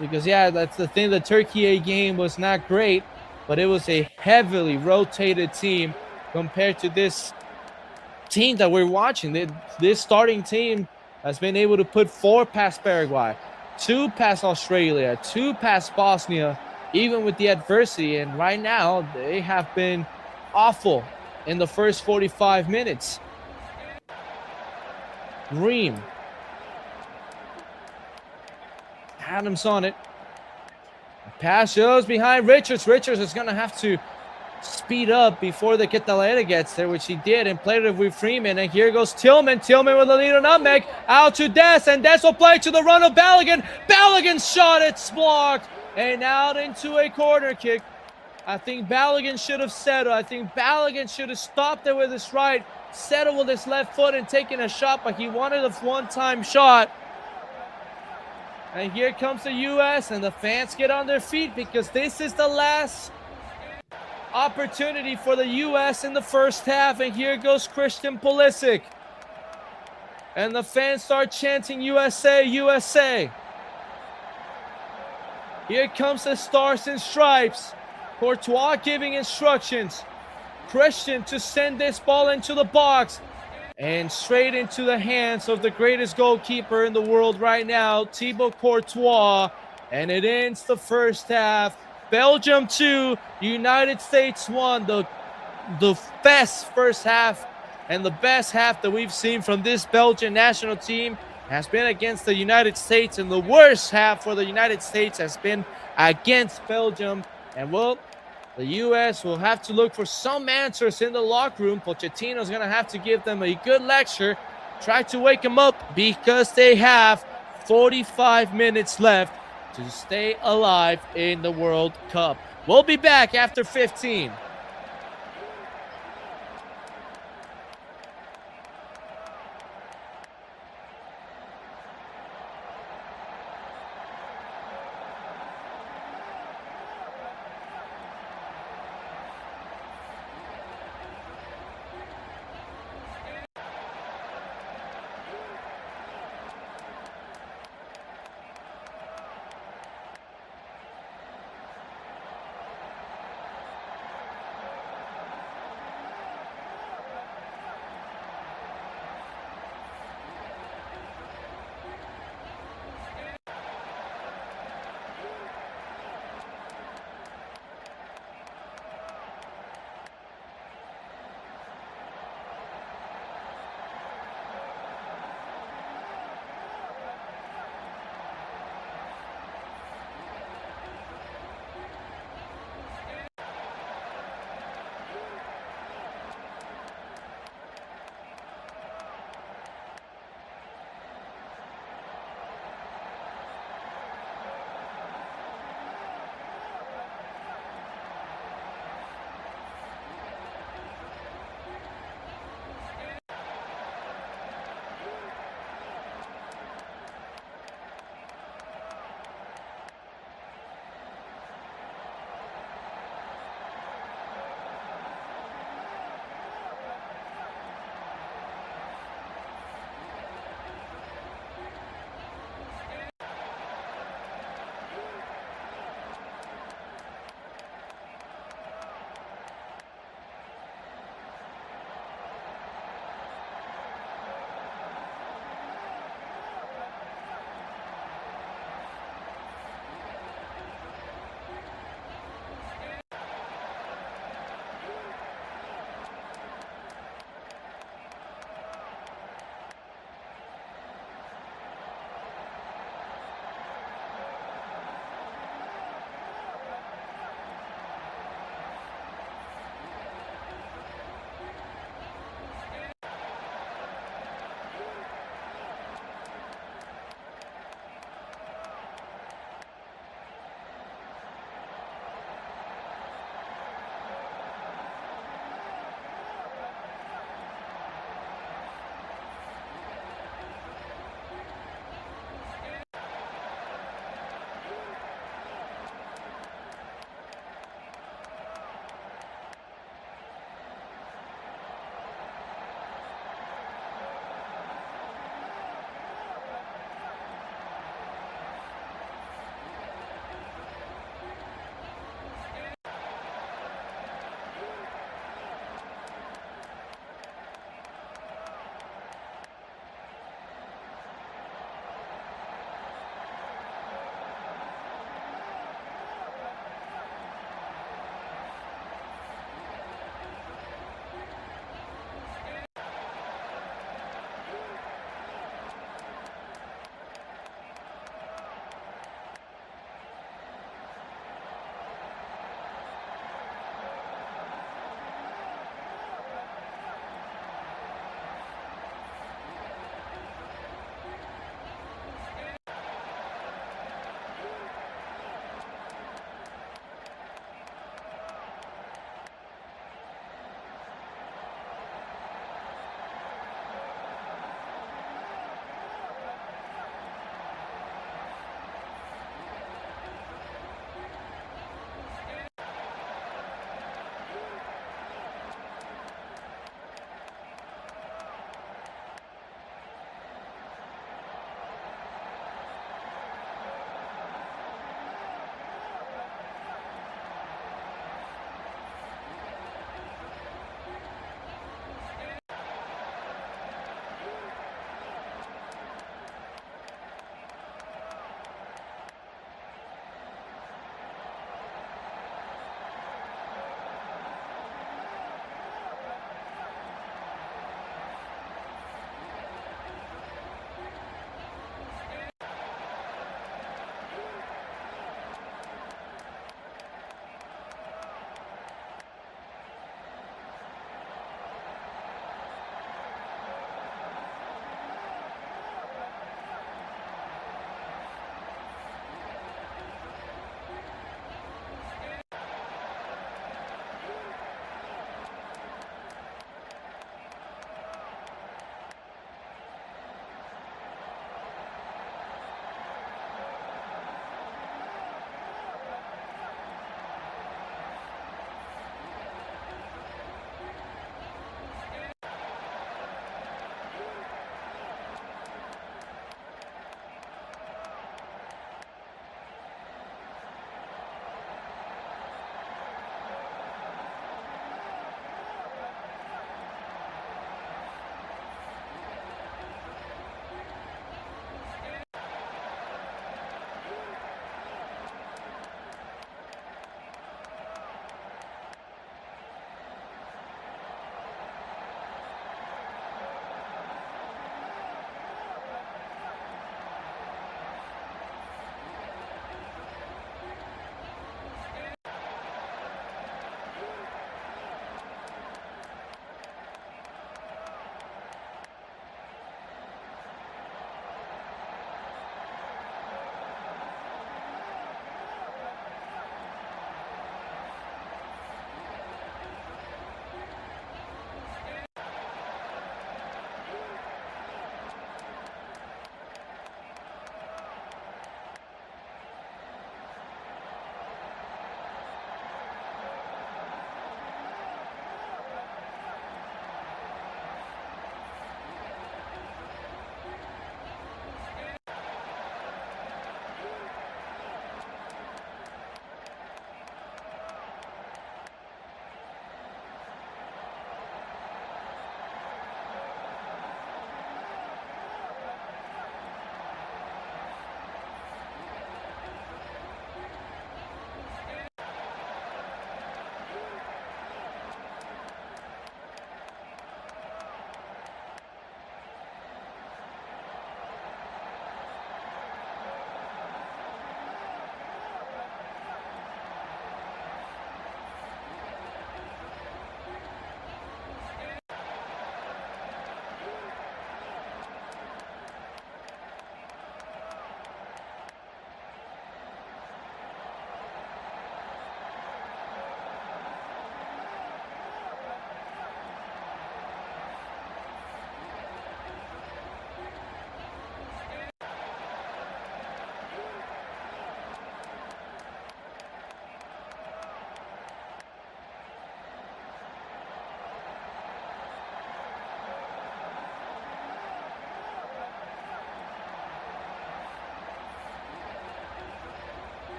Because, yeah, that's the thing. The Turkey game was not great. But it was a heavily rotated team compared to this team that we're watching. This starting team has been able to put 4 past Paraguay, 2 past Australia, 2 past Bosnia, even with the adversity. And right now, they have been awful in the first 45 minutes. Ream. Adams on it. Pass goes behind Richards. Richards is going to have to speed up before the Catalera gets there, which he did, and played it with Freeman. And here goes Tillman. Tillman with a lead on nutmeg. Out to Des, and Des will play to the run of Balogun. Balogun's shot, it's blocked. And out into a corner kick. I think Balogun should have settled. I think Balogun should have stopped there with his right, settled with his left foot and taken a shot, but he wanted a one-time shot. And here comes the U.S. and the fans get on their feet because this is the last opportunity for the U.S. in the first half, and here goes Christian Pulisic. And the fans start chanting USA, USA. Here comes the Stars and Stripes. Courtois giving instructions. Christian to send this ball into the box. And straight into the hands of the greatest goalkeeper in the world right now, Thibaut Courtois. And it ends the first half. Belgium 2, United States 1. The best first half and the best half that we've seen from this Belgian national team has been against the United States, and the worst half for the United States has been against Belgium. And well, the U.S. will have to look for some answers in the locker room. Pochettino's going to have to give them a good lecture, try to wake them up, because they have 45 minutes left to stay alive in the World Cup. We'll be back after 15.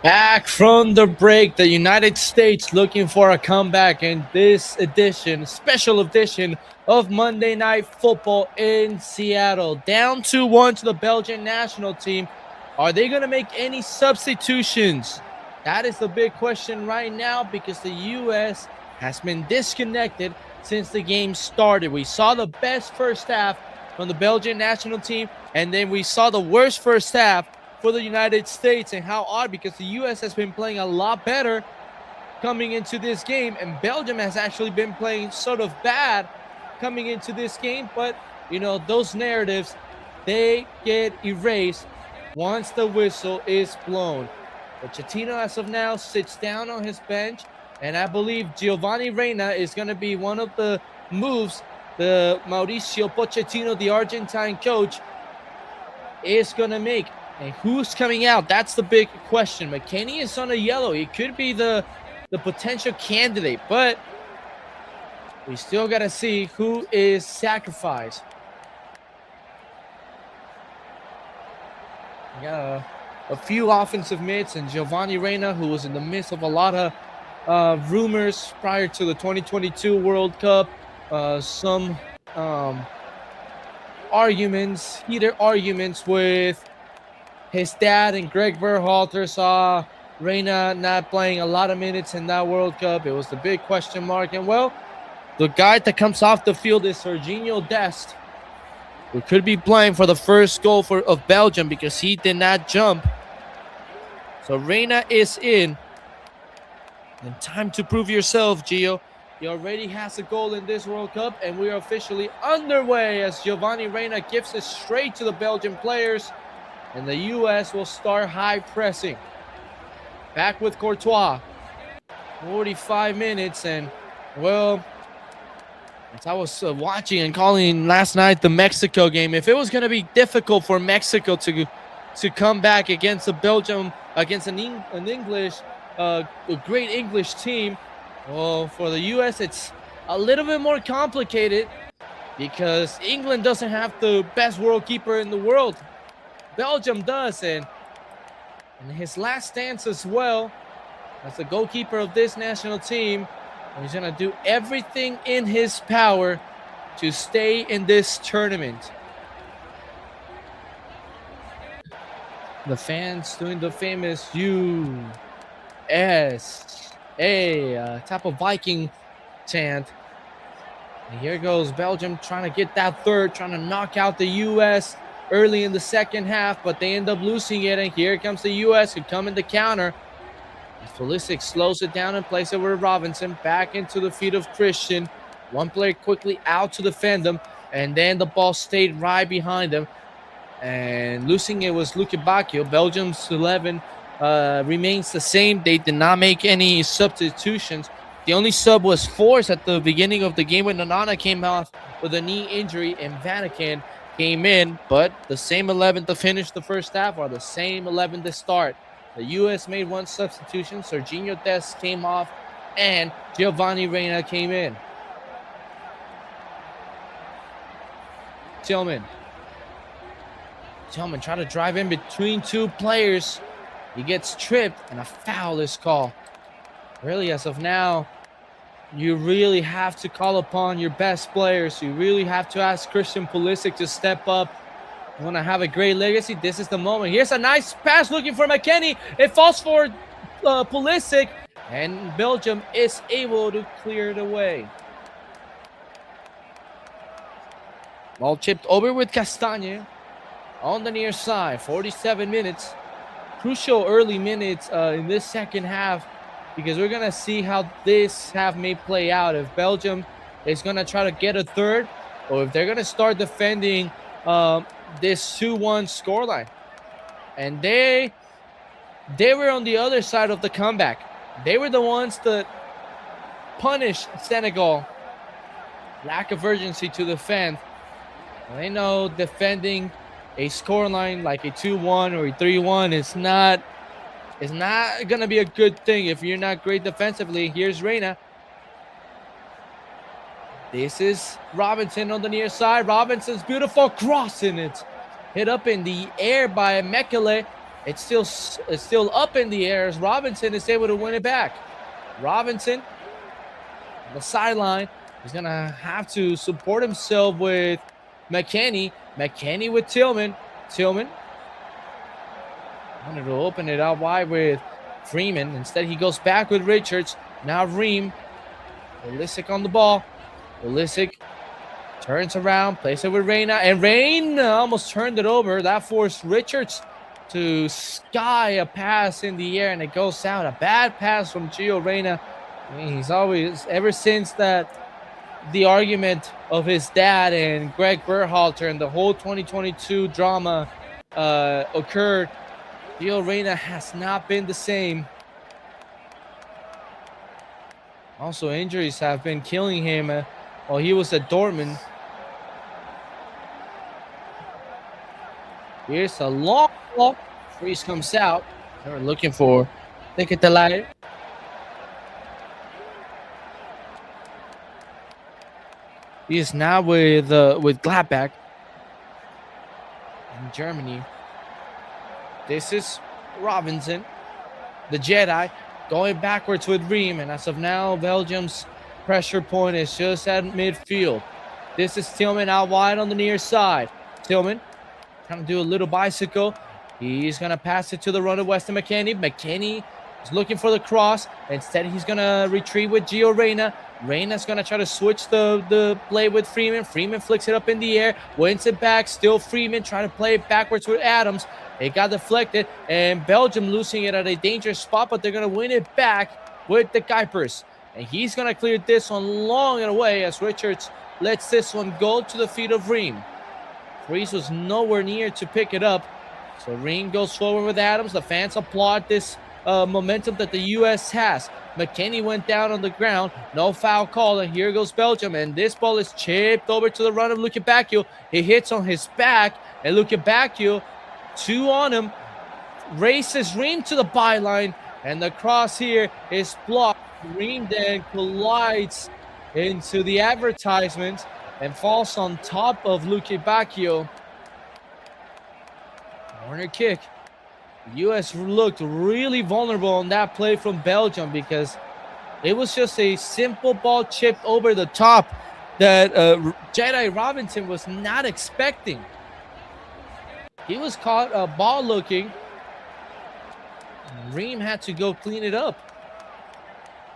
Back from the break, the United States looking for a comeback in this edition, special edition of Monday Night Football in Seattle. Down 2-1 to the Belgian national team. Are they going to make any substitutions? That is the big question right now because the U.S. has been disconnected since the game started. We saw the best first half from the Belgian national team, and then we saw the worst first half for the United States. And how odd, because the U.S. has been playing a lot better coming into this game, and Belgium has actually been playing sort of bad coming into this game. But you know, those narratives, they get erased once the whistle is blown. Pochettino, as of now, sits down on his bench, and I believe Giovanni Reina is going to be one of the moves the Mauricio Pochettino, the Argentine coach, is going to make. And who's coming out? That's the big question. McKennie is on a yellow. He could be the potential candidate, but we still got to see who is sacrificed. We got a few offensive mids, and Giovanni Reina, who was in the midst of a lot of rumors prior to the 2022 World Cup. Some heated arguments with his dad and Greg Berhalter. Saw Reina not playing a lot of minutes in that World Cup. It was the big question mark. And well, the guy that comes off the field is Serginho Dest, who could be playing for the first goal of Belgium because he did not jump. So Reina is in. And time to prove yourself, Gio. He already has a goal in this World Cup, and we are officially underway as Giovanni Reina gives it straight to the Belgian players, and the U.S. will start high pressing. Back with Courtois. 45 minutes, and well, as I was watching and calling last night the Mexico game, if it was going to be difficult for Mexico to come back against Belgium, against an English, a great English team, well, for the U.S., it's a little bit more complicated because England doesn't have the best world keeper in the world. Belgium does, and in his last dance as well, as the goalkeeper of this national team, he's going to do everything in his power to stay in this tournament. The fans doing the famous USA, type of Viking chant. And here goes Belgium trying to get that third, trying to knock out the U.S. early in the second half, but they end up losing it. And here comes the U.S. who come in the counter. Pulisic slows it down and plays it with Robinson. Back into the feet of Christian. One player quickly out to defend them, and then the ball stayed right behind them. And losing it was Luke Bacchio. Belgium's 11 remains the same. They did not make any substitutions. The only sub was forced at the beginning of the game when Nanana came off with a knee injury and Vanaken came in. But the same 11 to finish the first half are the same 11 to start. The U.S. made one substitution. Serginho Dest came off and Giovanni Reina came in. Tillman tried to drive in between two players. He gets tripped and a foul is called. Really, as of now, you really have to call upon your best players. You really have to ask Christian Pulisic to step up. You want to have a great legacy? This is the moment. Here's a nice pass looking for McKennie. It falls for Pulisic, and Belgium is able to clear it away. Ball chipped over with Castagne on the near side. 47 minutes. Crucial early minutes in this second half, because we're going to see how this half may play out. If Belgium is going to try to get a third, or if they're going to start defending this 2-1 scoreline. And they were on the other side of the comeback. They were the ones that punished Senegal. Lack of urgency to defend. They know defending a scoreline like a 2-1 or a 3-1 is not going to be a good thing if you're not great defensively. Here's Reina. This is Robinson on the near side. Robinson's beautiful cross, and it's hit up in the air by Mekele. It's still up in the air as Robinson is able to win it back. Robinson on the sideline. He's going to have to support himself with McKennie. McKennie with Tillman. Tillman wanted to open it out wide with Freeman. Instead, he goes back with Richards. Now Ream. Pulisic on the ball. Pulisic turns around, plays it with Reyna. And Reyna almost turned it over. That forced Richards to sky a pass in the air, and it goes out. A bad pass from Gio Reyna. I mean, he's always, ever since the argument of his dad and Greg Berhalter and the whole 2022 drama occurred, Gio Reyna has not been the same. Also, injuries have been killing him while he was at Dortmund. Here's a long ball. Freeze comes out. They were looking for Ticketelay. He is now with Gladbach in Germany. This is Robinson, the Jedi, going backwards with Ream. And as of now, Belgium's pressure point is just at midfield. This is Tillman out wide on the near side. Tillman trying to do a little bicycle. He's going to pass it to the runner, Weston McKennie. McKennie is looking for the cross. Instead, he's going to retreat with Gio Reyna. Reyna's going to try to switch the play with Freeman. Freeman flicks it up in the air, wins it back. Still Freeman trying to play it backwards with Adams. It got deflected, and Belgium losing it at a dangerous spot, but they're going to win it back with the Kuipers. And he's going to clear this one long and away as Richards lets this one go to the feet of Ream. Reese was nowhere near to pick it up. So Ream goes forward with Adams. The fans applaud this momentum that the U.S. has. McKennie went down on the ground. No foul call, and here goes Belgium. And this ball is chipped over to the run of Lukebakio. He hits on his back, and Lukebakio, two on him, races Ream to the byline, and the cross here is blocked. Ream then collides into the advertisement and falls on top of Lukebakio. Corner kick. The U.S. looked really vulnerable on that play from Belgium because it was just a simple ball chipped over the top that Jedi Robinson was not expecting. He was caught ball looking. Ream had to go clean it up.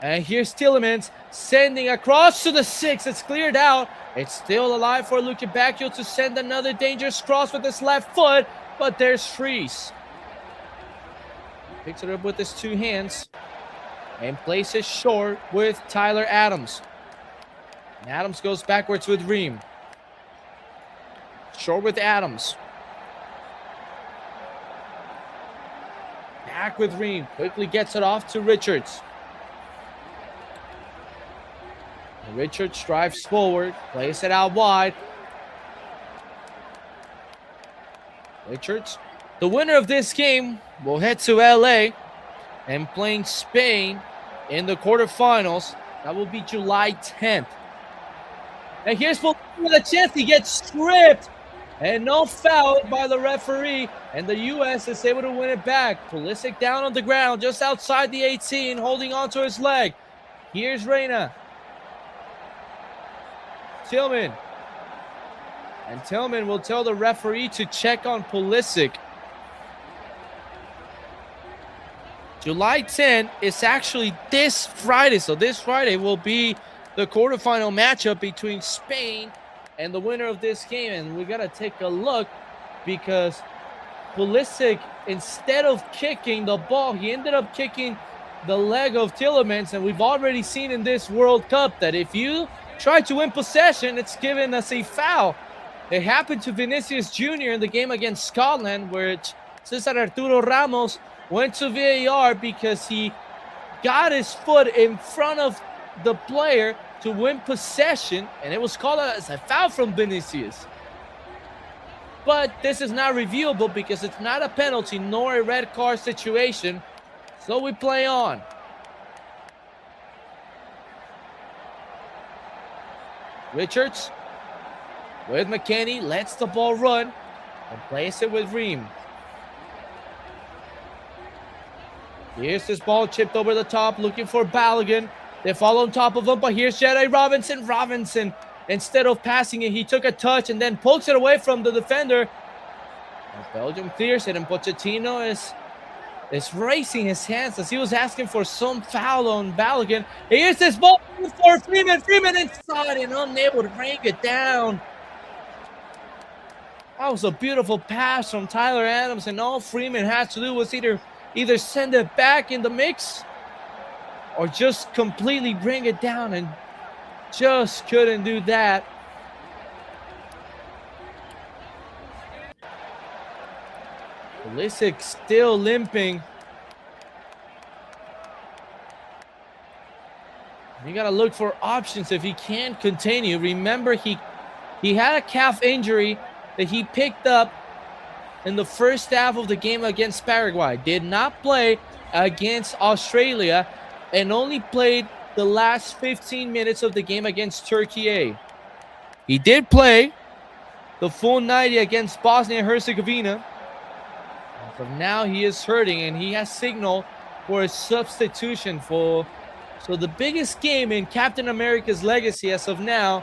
And here's Tielemans sending across to the 6. It's cleared out. It's still alive for Lukebakio to send another dangerous cross with his left foot. But there's Fries. Picks it up with his two hands and places short with Tyler Adams. And Adams goes backwards with Ream. Short with Adams. Back with Ream. Quickly gets it off to Richards. And Richards drives forward. Plays it out wide. Richards. The winner of this game will head to LA and playing Spain in the quarterfinals. That will be July 10th. And here's Pulisic with a chance. He gets stripped and no foul by the referee. And the U.S. is able to win it back. Pulisic down on the ground just outside the 18, holding onto his leg. Here's Reyna. Tillman. And Tillman will tell the referee to check on Pulisic. July 10 is actually this Friday. So this Friday will be the quarterfinal matchup between Spain and the winner of this game. And we got to take a look because Pulisic, instead of kicking the ball, he ended up kicking the leg of Tielemans. And we've already seen in this World Cup that if you try to win possession, it's given us a foul. It happened to Vinicius Jr. in the game against Scotland, where Cesar Arturo Ramos went to VAR because he got his foot in front of the player to win possession, and it was called as a foul from Vinicius. But this is not reviewable because it's not a penalty nor a red card situation, so we play on. Richards with McKennie lets the ball run and plays it with Ream. Here's this ball chipped over the top, looking for Balogun. They follow on top of him, but here's Jedi Robinson. Robinson, instead of passing it, he took a touch and then pokes it away from the defender. And Belgium clears it, and Pochettino is raising his hands as he was asking for some foul on Balogun. Here's this ball for Freeman. Freeman inside and unable to bring it down. That was a beautiful pass from Tyler Adams, and all Freeman had to do was either send it back in the mix or just completely bring it down, and just couldn't do that. Pulisic still limping. You got to look for options if he can't continue. Remember, he had a calf injury that he picked up in the first half of the game against Paraguay. Did not play against Australia and only played the last 15 minutes of the game against Turkey A. He did play the full 90 against Bosnia and Herzegovina. But now he is hurting, and he has signaled for a substitution for. So the biggest game in Captain America's legacy as of now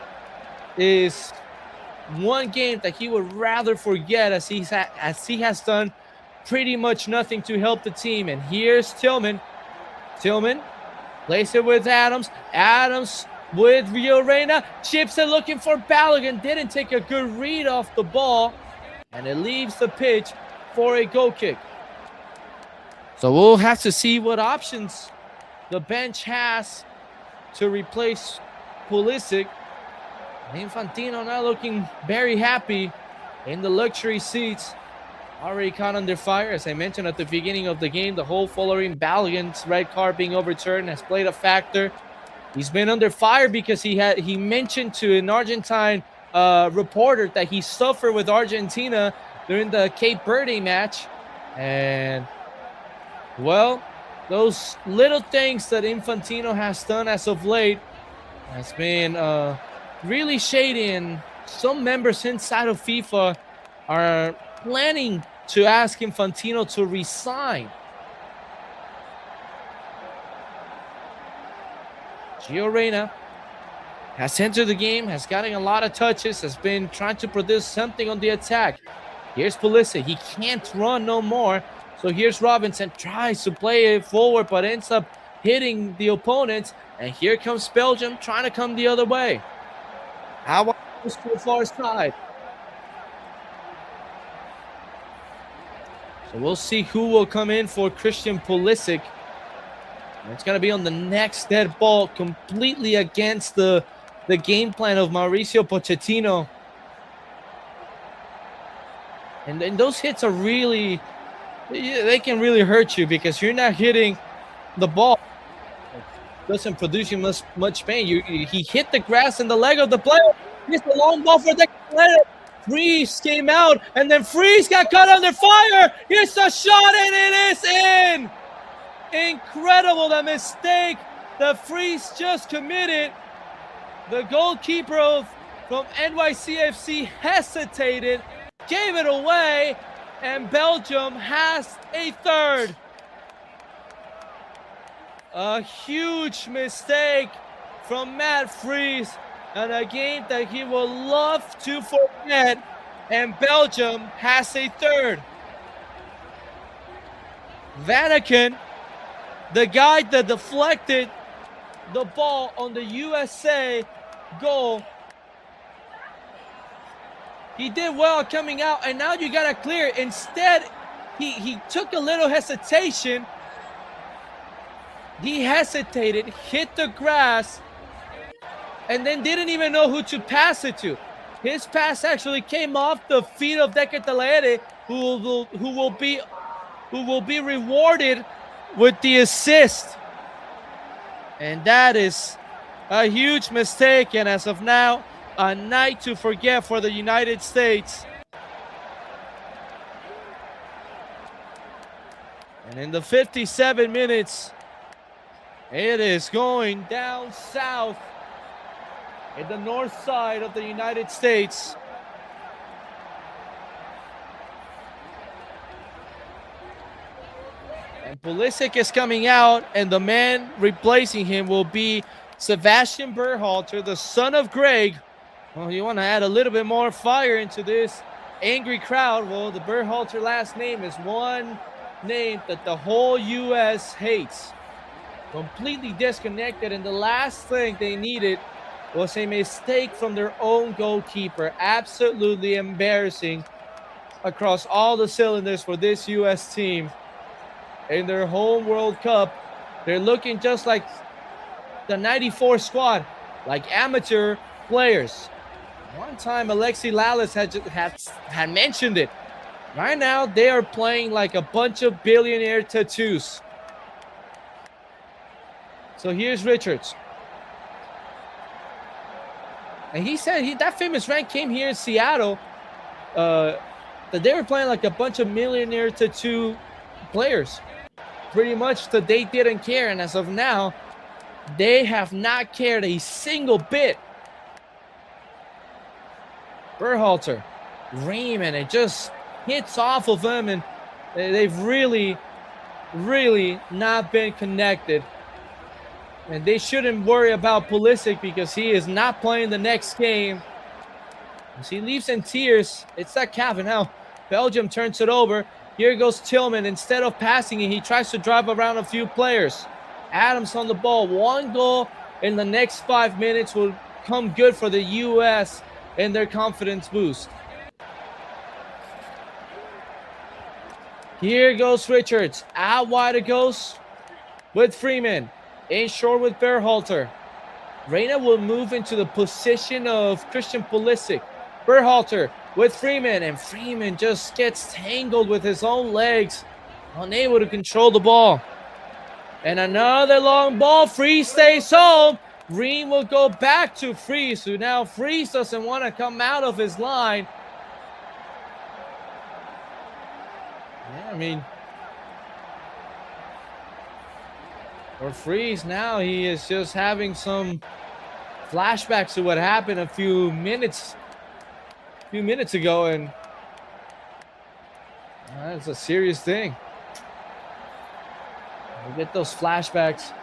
is one game that he would rather forget, as he has done pretty much nothing to help the team. And here's Tillman. Tillman plays it with Adams. Adams with Rio Reina. Chips it looking for Balogun. Didn't take a good read off the ball. And it leaves the pitch for a goal kick. So we'll have to see what options the bench has to replace Pulisic. Infantino not looking very happy in the luxury seats. Already caught under fire. As I mentioned at the beginning of the game, the whole following Balogun's red card being overturned has played a factor. He's been under fire because he mentioned to an Argentine reporter that he suffered with Argentina during the Cape Verde match. And, well, those little things that Infantino has done as of late has been really shady, and some members inside of FIFA are planning to ask Infantino to resign. Gio Reyna has entered the game, has gotten a lot of touches, has been trying to produce something on the attack. Here's Pulisic. He can't run no more. So here's Robinson. Tries to play it forward, but ends up hitting the opponents. And here comes Belgium trying to come the other way. How about this to the far side? So we'll see who will come in for Christian Pulisic. And it's going to be on the next dead ball, completely against the game plan of Mauricio Pochettino. And those hits are really, they can really hurt you because you're not hitting the ball. It doesn't produce you much pain. He hit the grass and the leg of the player. Here's the long ball for the player. Freeze came out, and then Freeze got caught under fire. Here's the shot, and it is in. Incredible, the mistake that Freeze just committed. The goalkeeper from NYCFC hesitated, gave it away, and Belgium has a third. A huge mistake from Matt Freeze, and a game that he will love to forget, and Belgium has a third. Vanaken, the guy that deflected the ball on the USA goal, he did well coming out, and now you gotta clear it. Instead, he took a little hesitation. He hesitated, hit the grass, and then didn't even know who to pass it to. His pass actually came off the feet of Decker Talaere, who will be rewarded with the assist. And that is a huge mistake, and as of now, a night to forget for the United States. And in the 57 minutes, it is going down south in the north side of the United States. And Pulisic is coming out, and the man replacing him will be Sebastian Berhalter, the son of Greg. Well, you want to add a little bit more fire into this angry crowd. Well, the Berhalter last name is one name that the whole U.S. hates. Completely disconnected, and the last thing they needed was a mistake from their own goalkeeper. Absolutely embarrassing across all the cylinders for this U.S. team. In their home World Cup, they're looking just like the 94 squad, like amateur players. One time Alexi Lalas had mentioned it. Right now, they are playing like a bunch of billionaire tattoos. So here's Richards. And he said that famous rant came here in Seattle, that they were playing like a bunch of millionaire tattoo players. Pretty much that they didn't care, and as of now, they have not cared a single bit. Berhalter, Raymond, it just hits off of them, and they've really, really not been connected. And they shouldn't worry about Pulisic because he is not playing the next game. As he leaves in tears, it's that Cavan now. Belgium turns it over. Here goes Tillman. Instead of passing it, he tries to drive around a few players. Adams on the ball. One goal in the next 5 minutes will come good for the U.S. and their confidence boost. Here goes Richards. Out wide it goes with Freeman. In short with Berhalter. Reyna will move into the position of Christian Pulisic. Berhalter with Freeman, and Freeman just gets tangled with his own legs, unable to control the ball. And another long ball. Freeze stays home. Ream will go back to Freeze, who now Freeze doesn't want to come out of his line. Yeah, I mean, for Freeze now, he is just having some flashbacks to what happened a few minutes ago, and that's a serious thing. We get those flashbacks.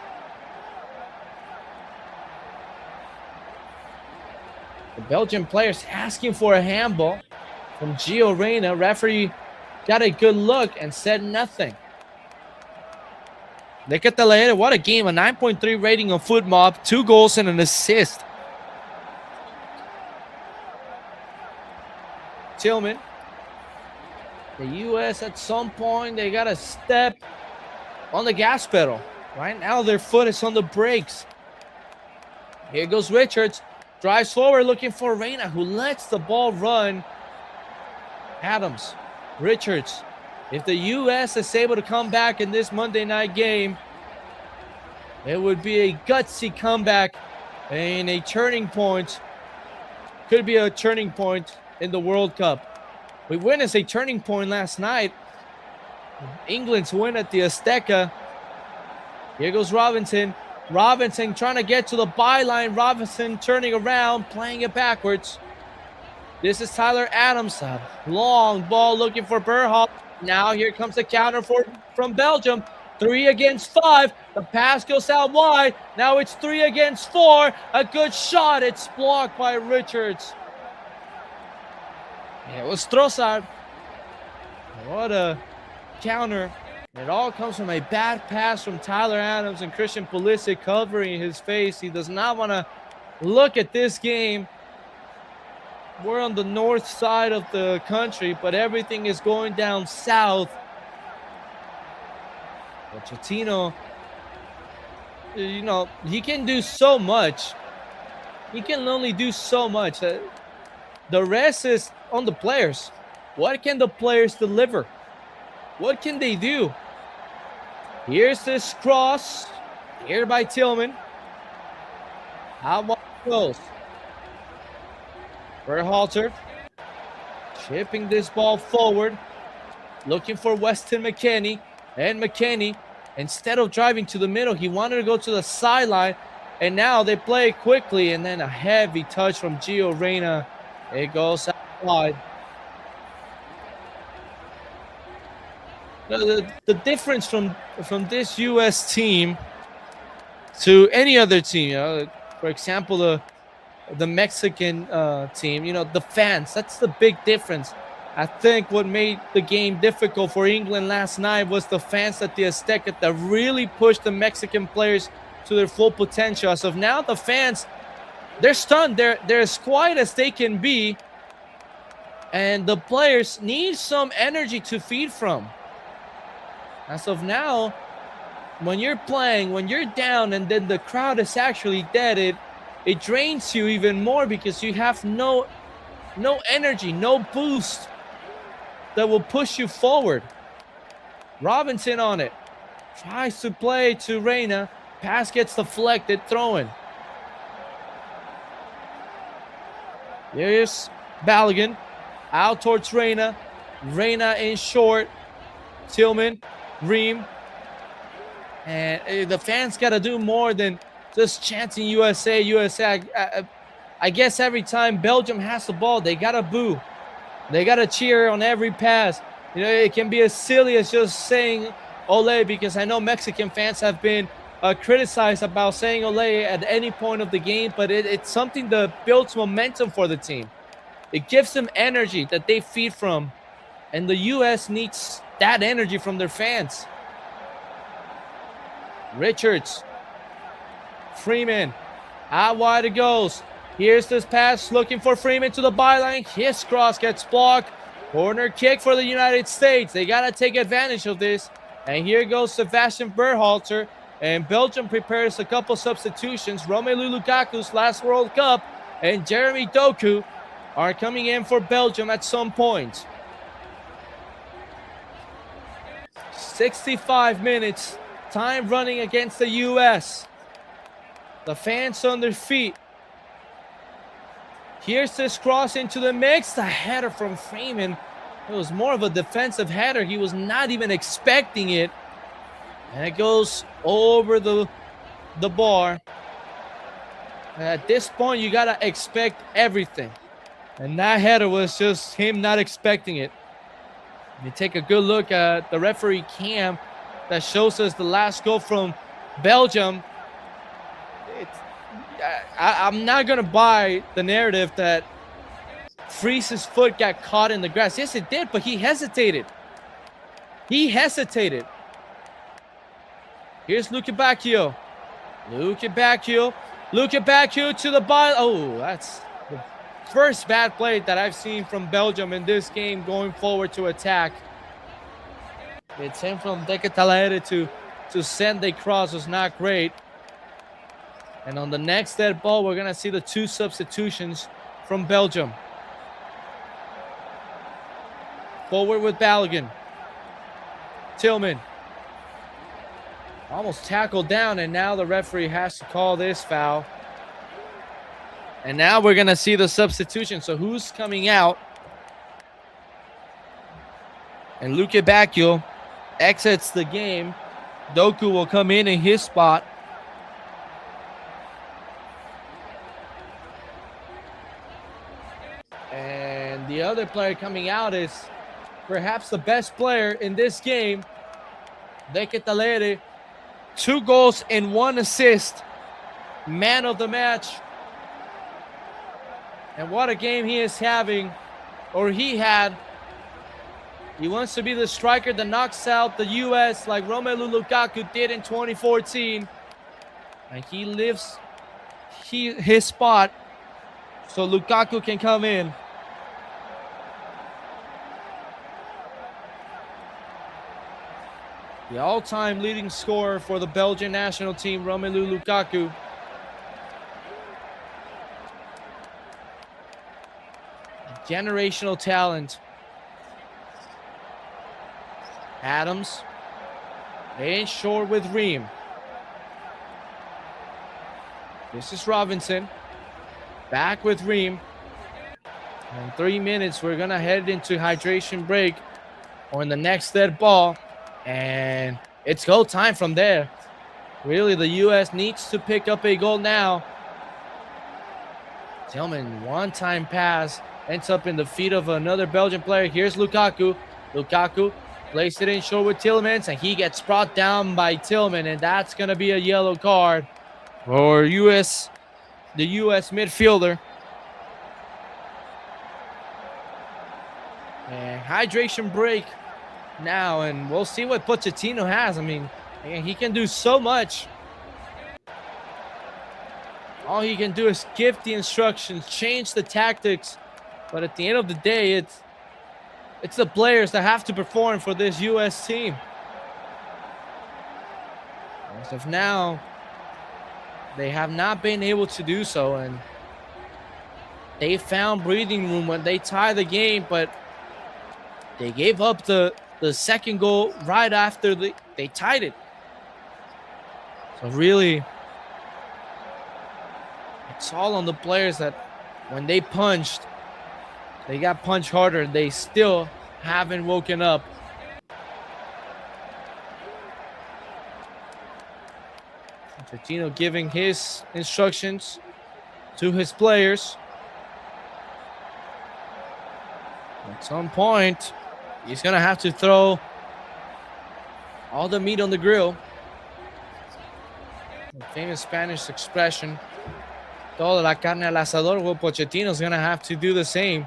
The Belgian players asking for a handball from Gio Reyna. Referee got a good look and said nothing. Look at the later. What a game. A 9.3 rating on Foot Mob. 2 goals and an assist. Tillman. The U.S. at some point, they got to step on the gas pedal. Right now, their foot is on the brakes. Here goes Richards. Drives forward looking for Reyna, who lets the ball run. Adams. Richards. If the U.S. is able to come back in this Monday night game, it would be a gutsy comeback and a turning point. Could be a turning point in the World Cup. We witnessed a turning point last night. England's win at the Azteca. Here goes Robinson. Robinson trying to get to the byline. Robinson turning around, playing it backwards. This is Tyler Adams. A long ball looking for Berhalter. Now here comes the counter from Belgium. 3 against 5. The pass goes out wide. Now it's 3 against 4. A good shot. It's blocked by Richards. It was Trossard. What a counter. It all comes from a bad pass from Tyler Adams, and Christian Pulisic covering his face. He does not want to look at this game. We're on the north side of the country, but everything is going down south. Pochettino, you know, he can do so much. He can only do so much. The rest is on the players. What can the players deliver? What can they do? Here's this cross. Here by Tillman. How much goes? Berhalter chipping this ball forward, looking for Weston McKennie. And McKennie, instead of driving to the middle, he wanted to go to the sideline. And now they play quickly, and then a heavy touch from Gio Reyna. It goes out wide. The difference from this U.S. team to any other team, for example, the Mexican team, the fans. That's the big difference. I think what made the game difficult for England last night was the fans at the Azteca that really pushed the Mexican players to their full potential. As of now, the fans, they're stunned. They're as quiet as they can be, and the players need some energy to feed from. As of now, when you're playing, when you're down, and then the crowd is actually dead, it drains you even more because you have no energy, no boost that will push you forward. Robinson on it. Tries to play to Reina. Pass gets deflected, throwing. Here's Balogun. Out towards Reina. Reina in short. Tillman. Ream. And the fans got to do more than just chanting USA, USA. I guess every time Belgium has the ball, they got to boo. They got to cheer on every pass. It can be as silly as just saying Ole, because I know Mexican fans have been criticized about saying Ole at any point of the game, but it's something that builds momentum for the team. It gives them energy that they feed from, and the U.S. needs that energy from their fans. Richards. Freeman. Out wide it goes. Here's this pass looking for Freeman to the byline. His cross gets blocked. Corner kick for the United States. They got to take advantage of this. And here goes Sebastian Berhalter. And Belgium prepares a couple substitutions. Romelu Lukaku's last World Cup and Jeremy Doku are coming in for Belgium at some point. 65 minutes. Time running against the U.S. The fans on their feet. Here's this cross into the mix. The header from Freeman. It was more of a defensive header. He was not even expecting it. And it goes over the bar. At this point, you got to expect everything. And that header was just him not expecting it. You take a good look at the referee cam that shows us the last goal from Belgium. I'm not going to buy the narrative that Fries's foot got caught in the grass. Yes, it did, but he hesitated. He hesitated. Here's Luke Bacchio. Luke Bacchio to the ball. Oh, that's the first bad play that I've seen from Belgium in this game going forward to attack. It's him from Decatalaere to send a cross was not great. And on the next dead ball, we're going to see the two substitutions from Belgium. Forward with Balogun. Tillman. Almost tackled down, and now the referee has to call this foul. And now we're going to see the substitution. So who's coming out? And Luke Bacchio exits the game. Doku will come in his spot. And the other player coming out is perhaps the best player in this game, Decatalaere. 2 goals and 1 assist. Man of the match. And what a game he is having, or he had. He wants to be the striker that knocks out the U.S. like Romelu Lukaku did in 2014. And he lives his spot so Lukaku can come in. The all-time leading scorer for the Belgian national team, Romelu Lukaku. Generational talent. Adams. In short with Ream. This is Robinson. Back with Ream. In 3 minutes, we're going to head into hydration break or in the next dead ball. And it's goal time from there. Really, the U.S. needs to pick up a goal now. Tillman, one-time pass, ends up in the feet of another Belgian player. Here's Lukaku. Lukaku Plays it in short with Tillmans, and he gets brought down by Tillman, and that's going to be a yellow card for the U.S. midfielder. And hydration break now, and we'll see what Pochettino has. I mean, he can do so much. All he can do is give the instructions, change the tactics, but at the end of the day, it's the players that have to perform for this U.S. team. As of now, they have not been able to do so, and they found breathing room when they tied the game, but they gave up the second goal right after they tied it. So really, it's all on the players that when they punched, they got punched harder. They still haven't woken up. Pochettino giving his instructions to his players. At some point, he's going to have to throw all the meat on the grill. The famous Spanish expression, toda la carne al asador. Well, Pochettino's going to have to do the same.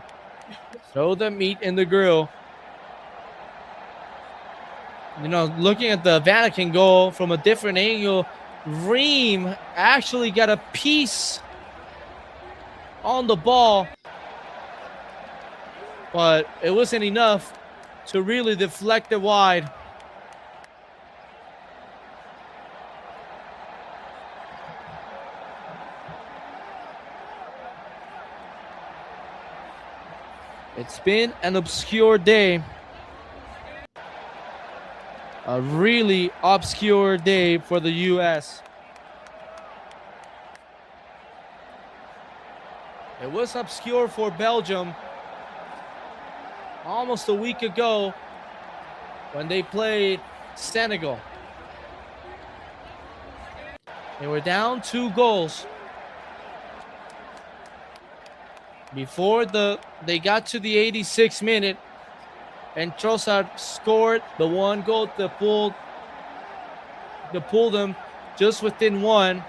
Throw the meat in the grill. You know, looking at the Vatican goal from a different angle, Ream actually got a piece on the ball, but it wasn't enough to really deflect it wide. It's been an obscure day. A really obscure day for the U.S. It was obscure for Belgium almost a week ago when they played Senegal. They were down 2 goals before they got to the 86th minute, and Trossard scored the 1 goal to pull them just within 1.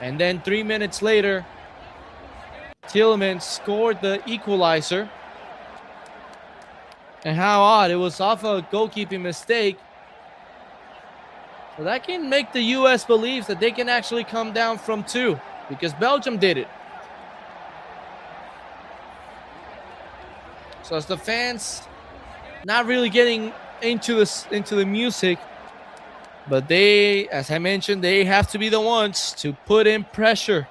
And then 3 minutes later, Tillman scored the equalizer. And how odd, it was off a goalkeeping mistake. So that can make the U.S. believe that they can actually come down from 2, because Belgium did it. So as the fans not really getting into the music, but they, as I mentioned, they have to be the ones to put in pressure.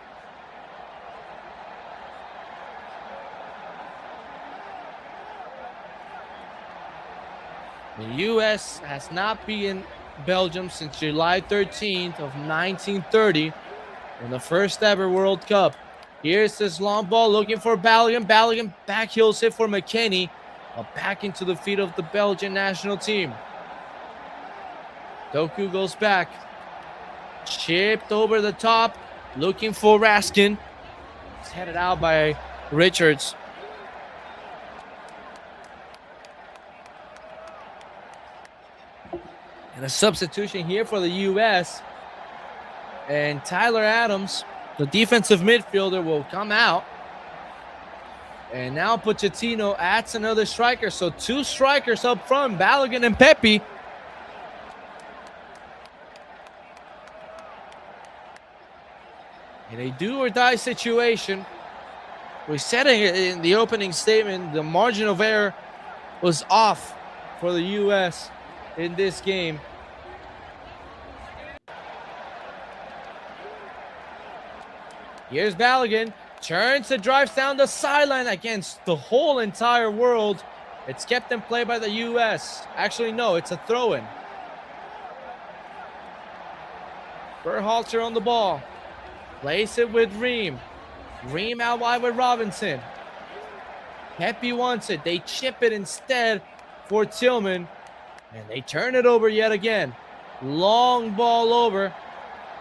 The U.S. has not beaten Belgium since July 13th of 1930 in the first ever World Cup. Here's this long ball looking for Belgium. Belgium backheels it for McKennie. Back into the feet of the Belgian national team. Doku goes back. Chipped over the top. Looking for Raskin. It's headed out by Richards. And a substitution here for the U.S. And Tyler Adams, the defensive midfielder, will come out. And now Pochettino adds another striker. So 2 strikers up front, Balogun and Pepe. In a do-or-die situation, we said it in the opening statement, the margin of error was off for the U.S. in this game. Here's Balogun. Turns and drives down the sideline against the whole entire world. It's kept in play by the U.S. Actually, no, it's a throw-in. Berhalter on the ball. Plays it with Ream. Ream out wide with Robinson. Pepe wants it. They chip it instead for Tillman. And they turn it over yet again. Long ball over.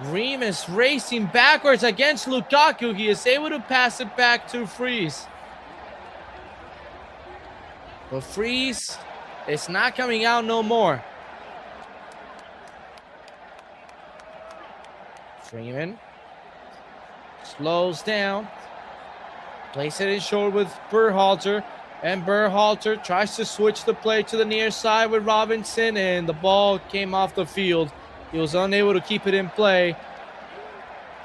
Ream is racing backwards against Lukaku. He is able to pass it back to Freeze. But Freeze It's not coming out no more. Freeman slows down. Plays it in short with Berhalter. And Berhalter tries to switch the play to the near side with Robinson. And the ball came off the field. He was unable to keep it in play.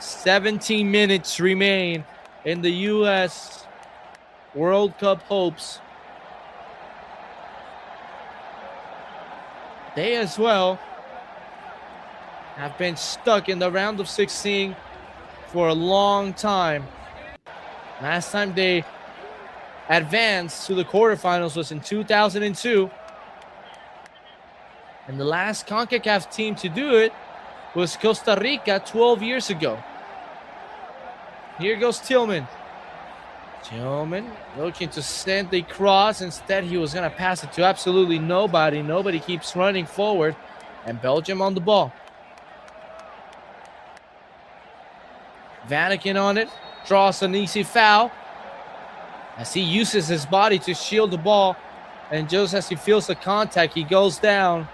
17 minutes remain in the U.S. World Cup hopes. They as well have been stuck in the round of 16 for a long time. Last time they advanced to the quarterfinals was in 2002. And the last CONCACAF team to do it was Costa Rica 12 years ago. Here goes Tillman. Tillman looking to send the cross. Instead, he was going to pass it to absolutely nobody. Nobody keeps running forward. And Belgium on the ball. Vatican on it. Draws an easy foul. As he uses his body to shield the ball. And just as he feels the contact, he goes down.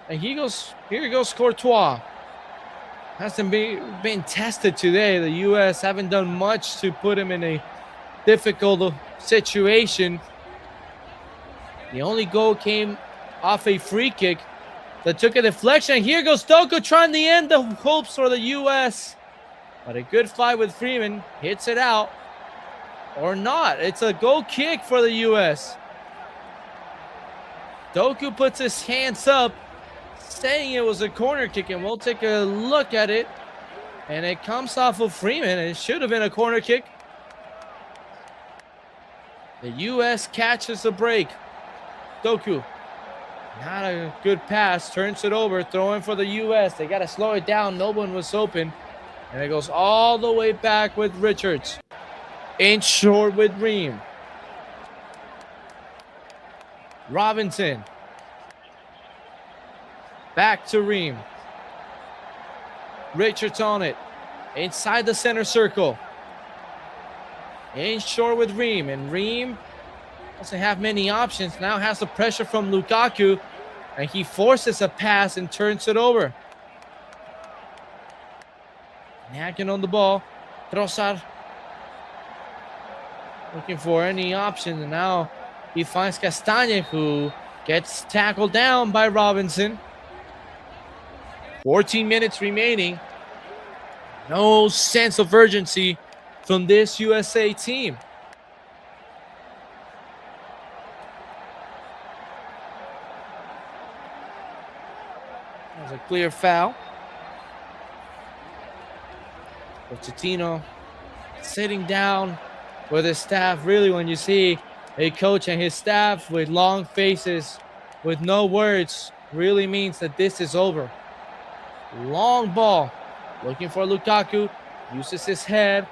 And here goes Courtois. Hasn't been tested today. The U.S. haven't done much to put him in a difficult situation. The only goal came off a free kick that took a deflection. Here goes Doku trying to end the hopes for the U.S. But a good fight with Freeman. Hits it out. Or not. It's a goal kick for the U.S. Doku puts his hands up, saying it was a corner kick, and we'll take a look at it. And it comes off of Freeman. It should have been a corner kick. The U.S. catches the break. Doku, not a good pass, turns it over, throwing for the U.S. They got to slow it down. No one was open. And it goes all the way back with Richards. In short with Ream. Robinson. Back to Ream. Richards on it. Inside the center circle. In short with Ream. And Ream doesn't have many options. Now has the pressure from Lukaku. And he forces a pass and turns it over. Nakin on the ball. Trossard. Looking for any option. And now he finds Castagne, who gets tackled down by Robinson. 14 minutes remaining. No sense of urgency from this USA team. That was a clear foul. Pochettino sitting down with his staff. Really, when you see a coach and his staff with long faces, with no words, really means that this is over. Long ball. Looking for Lukaku. Uses his head.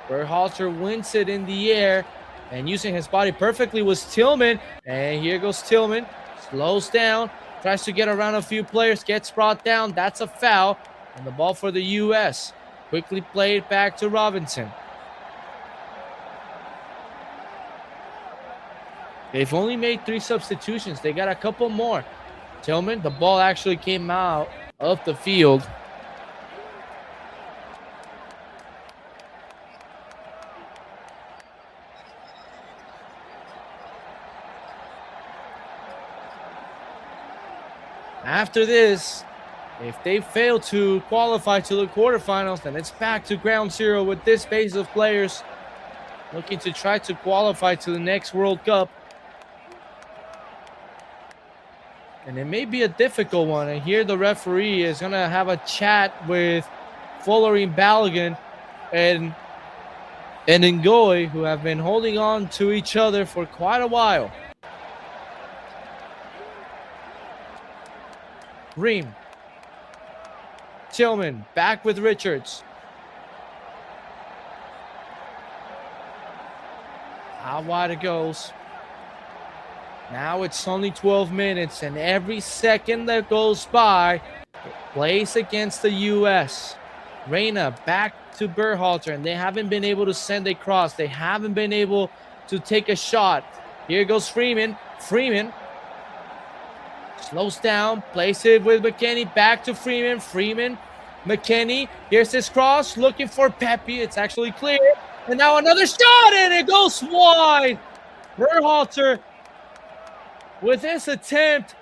Berhalter wins it in the air. And using his body perfectly was Tillman. And here goes Tillman. Slows down. Tries to get around a few players. Gets brought down. That's a foul. And the ball for the U.S. Quickly played back to Robinson. They've only made 3 substitutions. They got a couple more. Tillman, the ball actually came out of the field. After this, if they fail to qualify to the quarterfinals, then it's back to ground zero with this base of players looking to try to qualify to the next World Cup. And it may be a difficult one. And here the referee is going to have a chat with Folarin Balogun and Ngoy, who have been holding on to each other for quite a while. Ream. Tillman back with Richards. How wide it goes. Now it's only 12 minutes, and every second that goes by, Plays against the U.S. Reina back to Berhalter, and they haven't been able to send a cross. They haven't been able to take a shot. Here goes Freeman. Freeman slows down, plays it with McKennie, back to Freeman. Freeman, McKennie, here's his cross, looking for Pepe. It's actually clear. And now another shot, and it goes wide. Berhalter, with this attempt,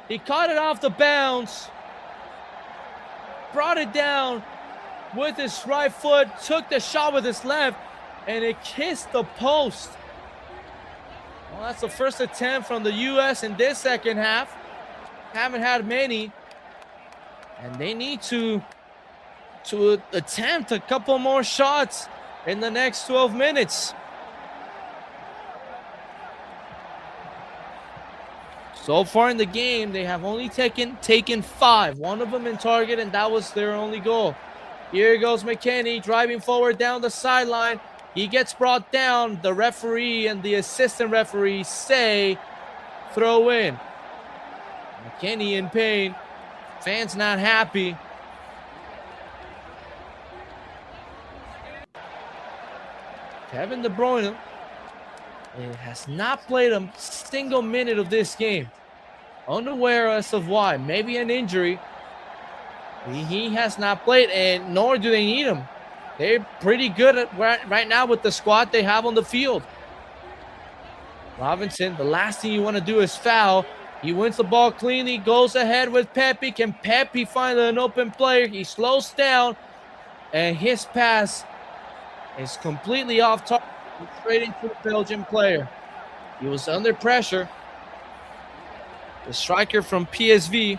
he caught it off the bounce, brought it down with his right foot, took the shot with his left, and it kissed the post. Well, that's the first attempt from the U.S. in this second half. Haven't had many, and they need to attempt a couple more shots in the next 12 minutes. So far in the game, they have only taken 5. One of them in target, and that was their only goal. Here goes McKennie driving forward down the sideline. He gets brought down. The referee and the assistant referee say throw in. McKennie in pain. Fans not happy. Kevin De Bruyne has not played a single minute of this game. Unaware as of why. Maybe an injury. He has not played, and nor do they need him. They're pretty good at right now with the squad they have on the field. Robinson, the last thing you want to do is foul. He wins the ball cleanly, goes ahead with Pepe. Can Pepe find an open player? He slows down, and his pass is completely off target, straight into the Belgian player. He was under pressure. The striker from PSV.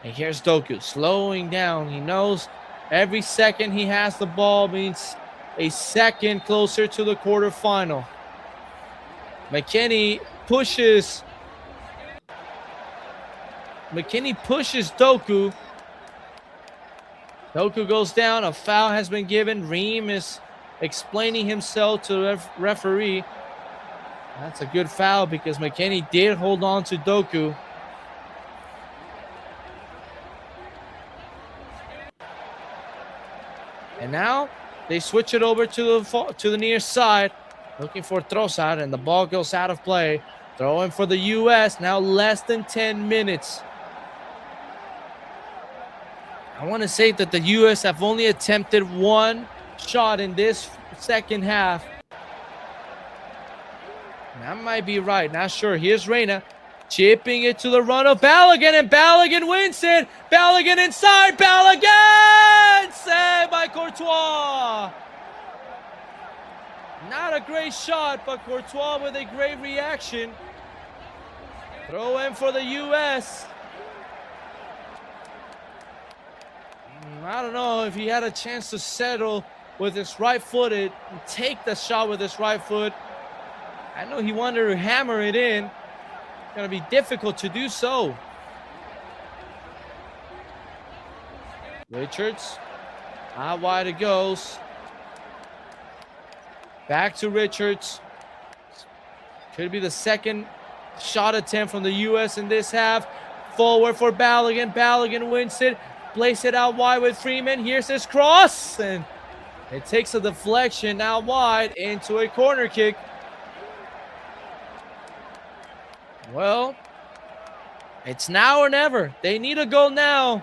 And here's Doku slowing down. He knows every second he has the ball means a second closer to the quarterfinal. McKennie pushes Doku. Doku goes down. A foul has been given. Reem is explaining himself to the referee. That's a good foul because McKennie did hold on to Doku. And now they switch it over to the near side, looking for Trossard, and the ball goes out of play. Throwing for the U.S. Now less than 10 minutes. I want to say that the U.S. have only attempted one shot in this second half. That might be right. Not sure. Here's Reina chipping it to the run of Balogun, and Balogun wins it. Balogun inside. Balogun! Saved by Courtois. Not a great shot, but Courtois with a great reaction. Throw in for the U.S. I don't know if he had a chance to settle with his right foot and take the shot with his right foot. I know he wanted to hammer it in. It's going to be difficult to do so. Richards. Out wide it goes. Back to Richards. Could be the second shot attempt from the U.S. in this half. Forward for Balogun. Balogun wins it. Plays it out wide with Freeman. Here's his cross. And it takes a deflection out wide into a corner kick. Well, it's now or never. They need a goal now.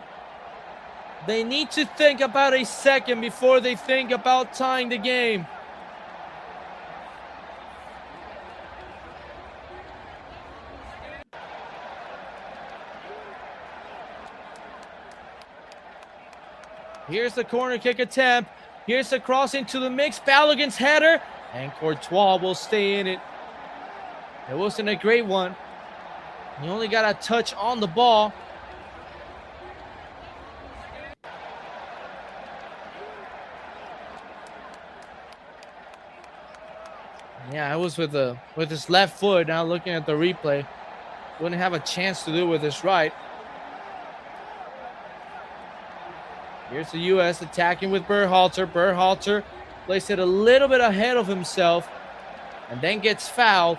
They need to think about a second before they think about tying the game. Here's the corner kick attempt. Here's the cross into the mix. Balogun's header. And Courtois will stay in it. It wasn't a great one. He only got a touch on the ball. Yeah, it was with his left foot. Now looking at the replay, wouldn't have a chance to do it with his right. Here's the U.S. attacking with Berhalter. Berhalter placed it a little bit ahead of himself. and then gets fouled.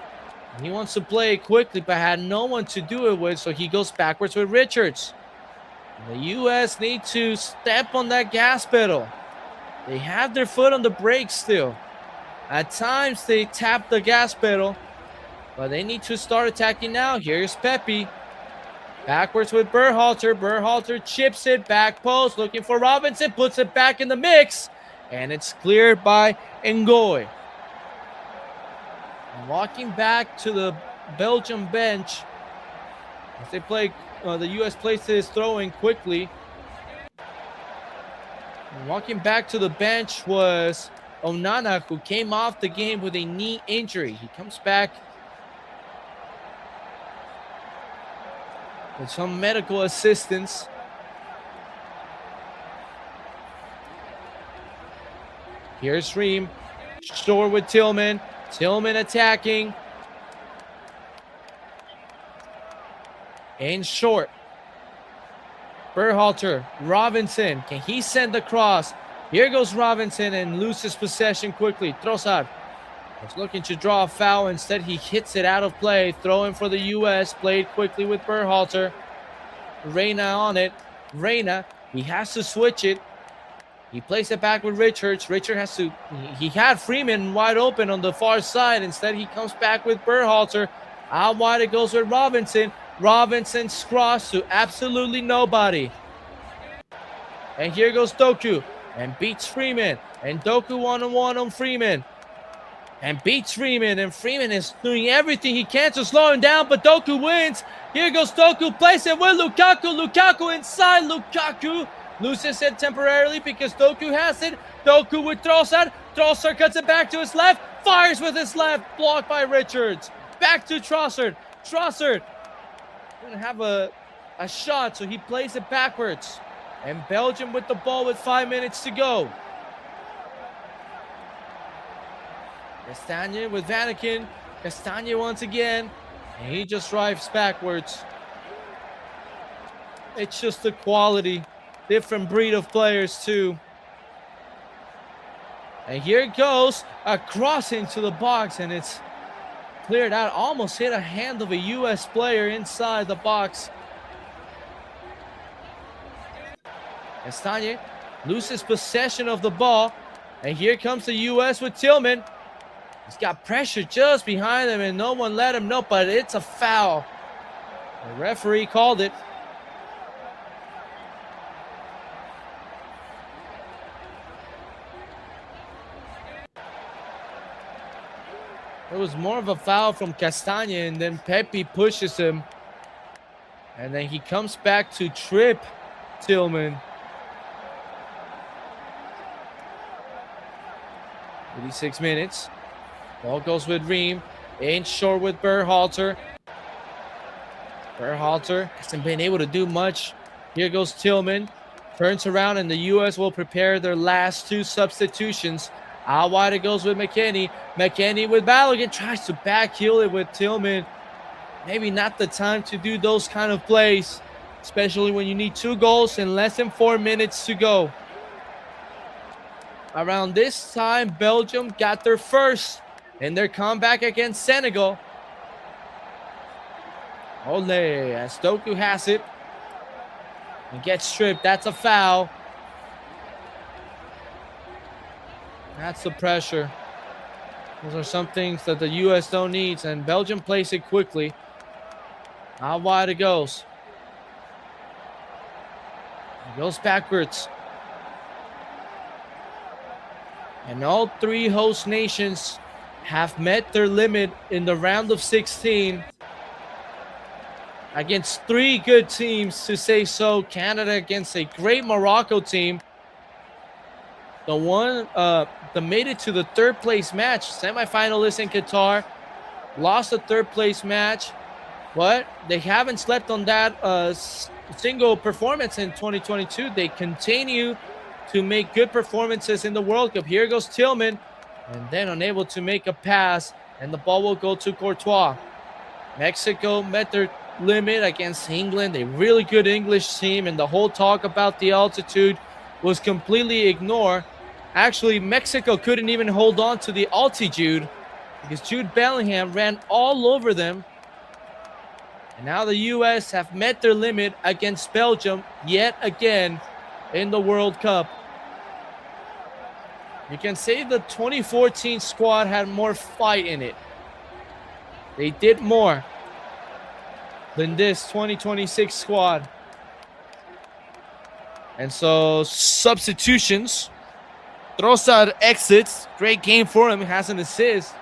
He wants to play it quickly, but had no one to do it with, so he goes backwards with Richards. And the U.S. need to step on that gas pedal. They have their foot on the brake still. At times, they tap the gas pedal, but they need to start attacking now. Here's Pepe. Backwards with Berhalter. Berhalter chips it, back post, looking for Robinson, puts it back in the mix, and it's cleared by Ngoy. Walking back to the Belgium bench as they play, the U.S. places throwing quickly. And walking back to the bench was Onana, who came off the game with a knee injury. He comes back with some medical assistance. Here's Ream. Short with Tillman. Tillman attacking. In short. Berhalter. Robinson. Can he send the cross? Here goes Robinson and loses possession quickly. Trossard was looking to draw a foul. Instead, he hits it out of play. Throwing for the U.S. Played quickly with Berhalter. Reina on it. Reina. He has to switch it. He plays it back with Richards. Richard has to. He had Freeman wide open on the far side. Instead, he comes back with Berhalter. Out wide it goes with Robinson. Robinson's cross to absolutely nobody. And here goes Doku. And beats Freeman. And Doku one-on-one on Freeman. And beats Freeman. And Freeman is doing everything he can to slow him down. But Doku wins. Here goes Doku. Plays it with Lukaku. Lukaku inside. Lukaku loses it temporarily because Doku has it. Doku with Trossard. Trossard cuts it back to his left. Fires with his left. Blocked by Richards. Back to Trossard. Trossard didn't have a shot, so he plays it backwards. And Belgium with the ball with 5 minutes to go. Castagne with Vanaken. Castagne once again. And he just drives backwards. It's just the quality. Different breed of players too. And here it goes. A cross into the box, and it's cleared out. Almost hit a hand of a U.S. player inside the box. Castagne loses possession of the ball. And here comes the U.S. with Tillman. He's got pressure just behind him, and no one let him know, but it's a foul. The referee called it. It was more of a foul from Castagne, and then Pepe pushes him. And then he comes back to trip Tillman. 86 minutes. Ball goes with Ream. In short with Berhalter. Berhalter hasn't been able to do much. Here goes Tillman. Turns around, and the U.S. will prepare their last two substitutions. Out wide it goes with McKennie. McKennie with Balogun. Tries to back heel it with Tillman. Maybe not the time to do those kind of plays, especially when you need 2 goals in less than 4 minutes to go. Around this time, Belgium got their first in their comeback against Senegal. Ole, as Doku has it. And gets stripped. That's a foul. That's the pressure. Those are some things that the U.S. don't need, and Belgium plays it quickly. How wide it goes. It goes backwards. And all 3 host nations have met their limit in the round of 16 against 3 good teams, to say so. Canada against a great Morocco team. The one that made it to the 3rd place match, semifinalists in Qatar, lost the 3rd place match, but they haven't slept on that single performance in 2022. They continue to make good performances in the World Cup. Here goes Tillman, and then unable to make a pass, and the ball will go to Courtois. Mexico met their limit against England, a really good English team, and the whole talk about the altitude was completely ignored. Actually, Mexico couldn't even hold on to the altitude because Jude Bellingham ran all over them. And now the U.S. have met their limit against Belgium yet again in the World Cup. You can say the 2014 squad had more fight in it. They did more than this 2026 squad. And so substitutions. Trossard exits. Great game for him. Has an assist.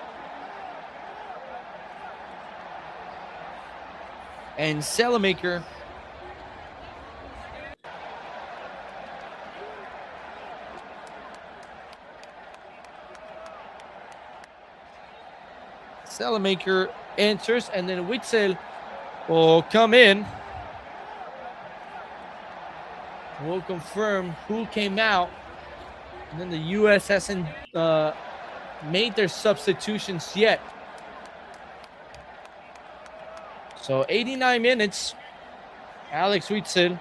And Selemaker enters, and then Witzel will come in. We'll confirm who came out. And then the U.S. hasn't made their substitutions yet. So 89 minutes. Alex Witzel,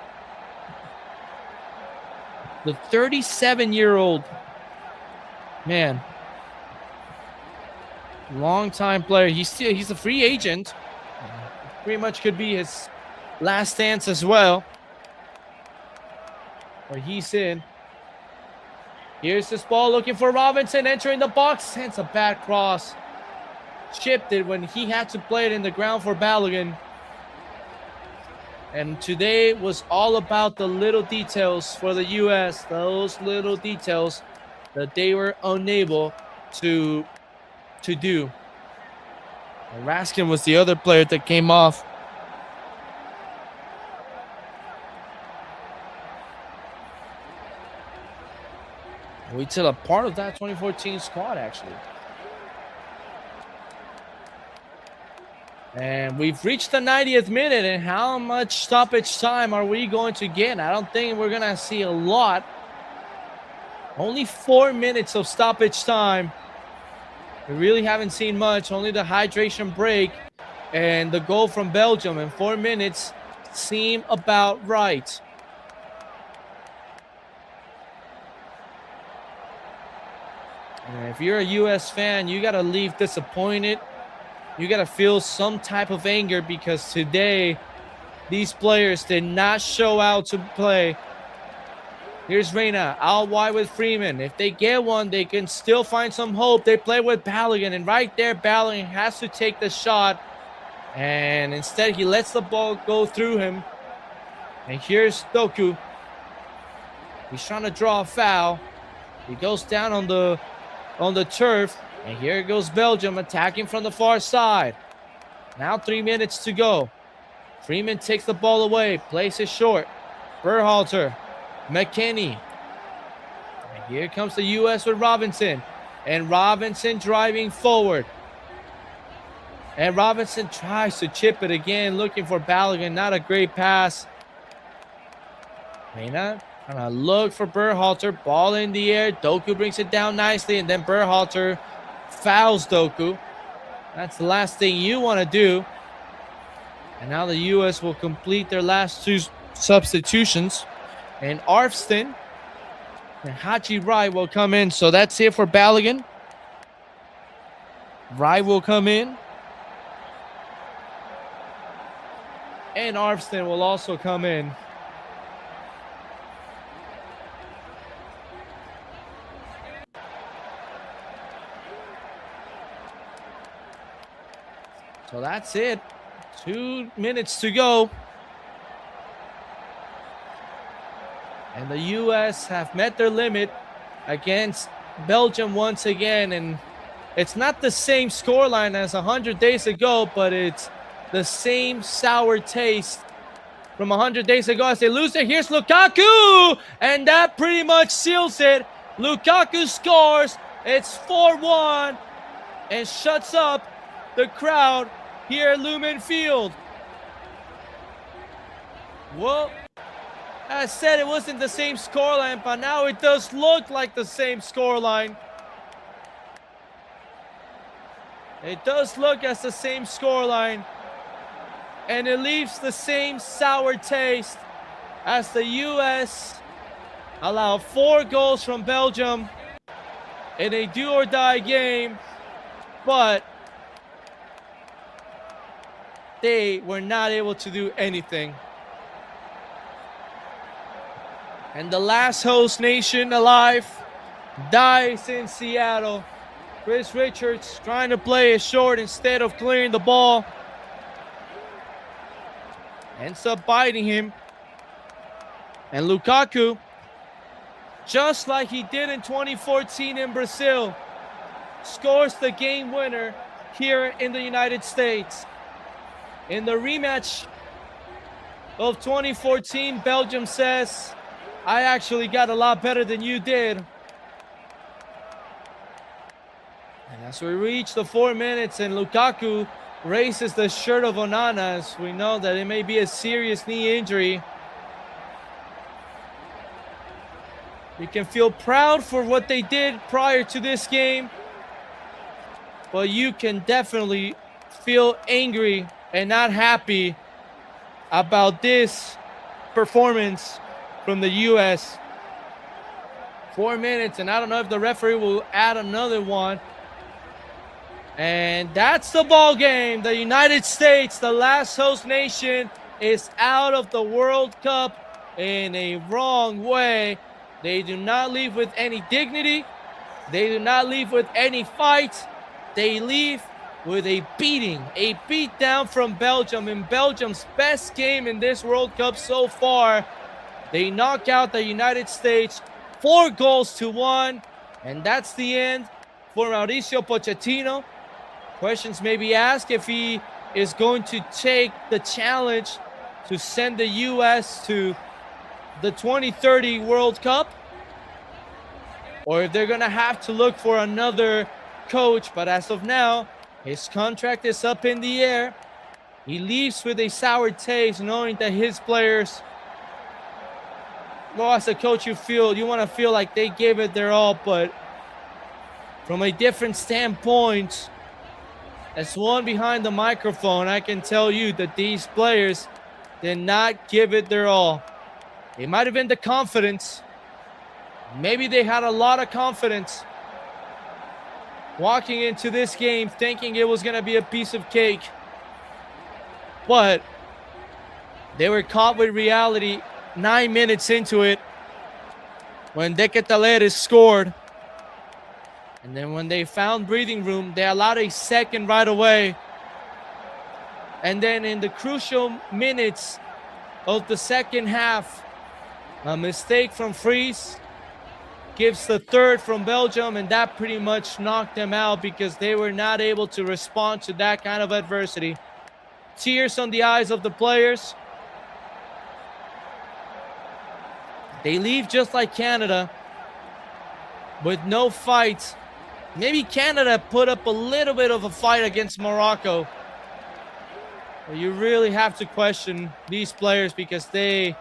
the 37-year-old man, long-time player. He's a free agent. Pretty much could be his last dance as well. But he's in. Here's this ball looking for Robinson, entering the box. Sends a bad cross. Chipped it when he had to play it in the ground for Balogun. And today was all about the little details for the U.S. Those little details that they were unable to do. And Raskin was the other player that came off. We still a part of that 2014 squad, actually. And we've reached the 90th minute, and how much stoppage time are we going to get? I don't think we're going to see a lot. Only 4 minutes of stoppage time. We really haven't seen much. Only the hydration break and the goal from Belgium. And 4 minutes seem about right. And if you're a U.S. fan, you got to leave disappointed. You got to feel some type of anger because today these players did not show out to play. Here's Reyna out wide with Freeman. If they get one, they can still find some hope. They play with Balogun, and right there, Balogun has to take the shot. And instead, he lets the ball go through him. And here's Doku. He's trying to draw a foul. He goes down on the turf. And here goes Belgium attacking from the far side. Now 3 minutes to go. Freeman takes the ball away. Plays it short. Berhalter. McKennie. And here comes the U.S. with Robinson. And Robinson driving forward. And Robinson tries to chip it again. Looking for Balogun. Not a great pass. Reyna trying to look for Berhalter. Ball in the air. Doku brings it down nicely. And then Berhalter fouls Doku. That's the last thing you want to do. And now the U.S. will complete their last two substitutions. And Arfston and Haji Rai will come in. So that's it for Balogun. Rai will come in. And Arfston will also come in. So that's it. 2 minutes to go. And the U.S. have met their limit against Belgium once again. And it's not the same scoreline as 100 days ago, but it's the same sour taste from 100 days ago as they lose it. Here's Lukaku! And that pretty much seals it. Lukaku scores. It's 4-1 and shuts up the crowd here at Lumen Field. Well, I said it wasn't the same scoreline, but now it does look like the same scoreline. It does look as the same scoreline. And it leaves the same sour taste as the U.S. allow 4 goals from Belgium in a do-or-die game. But they were not able to do anything. And the last host nation alive dies in Seattle. Chris Richards trying to play it short instead of clearing the ball. Ends up biting him. And Lukaku, just like he did in 2014 in Brazil, scores the game winner here in the United States. In the rematch of 2014, Belgium says, I actually got a lot better than you did. And as we reach the 4 minutes and Lukaku raises the shirt of Onana, as we know that it may be a serious knee injury, you can feel proud for what they did prior to this game, but you can definitely feel angry and not happy about this performance from the U.S. 4 minutes, and I don't know if the referee will add another one. And that's the ball game. The United States, the last host nation, is out of the World Cup in a wrong way. They do not leave with any dignity. They do not leave with any fight. They leave with a beating, a beatdown from Belgium in Belgium's best game in this World Cup so far. They knock out the United States 4-1, and that's the end for Mauricio Pochettino. Questions may be asked if he is going to take the challenge to send the U.S. to the 2030 World Cup, or if they're going to have to look for another coach. But as of now, his contract is up in the air. He leaves with a sour taste, knowing that his players, well, as a coach, you want to feel like they gave it their all, but from a different standpoint, as one behind the microphone, I can tell you that these players did not give it their all. It might have been the confidence. Maybe they had a lot of confidence walking into this game thinking it was going to be a piece of cake. But they were caught with reality 9 minutes into it when De Ketelaere scored. And then when they found breathing room, they allowed a second right away. And then in the crucial minutes of the second half, a mistake from Fries gives the third from Belgium, and that pretty much knocked them out because they were not able to respond to that kind of adversity. Tears on the eyes of the players. They leave just like Canada, with no fight. Maybe Canada put up a little bit of a fight against Morocco. But you really have to question these players because they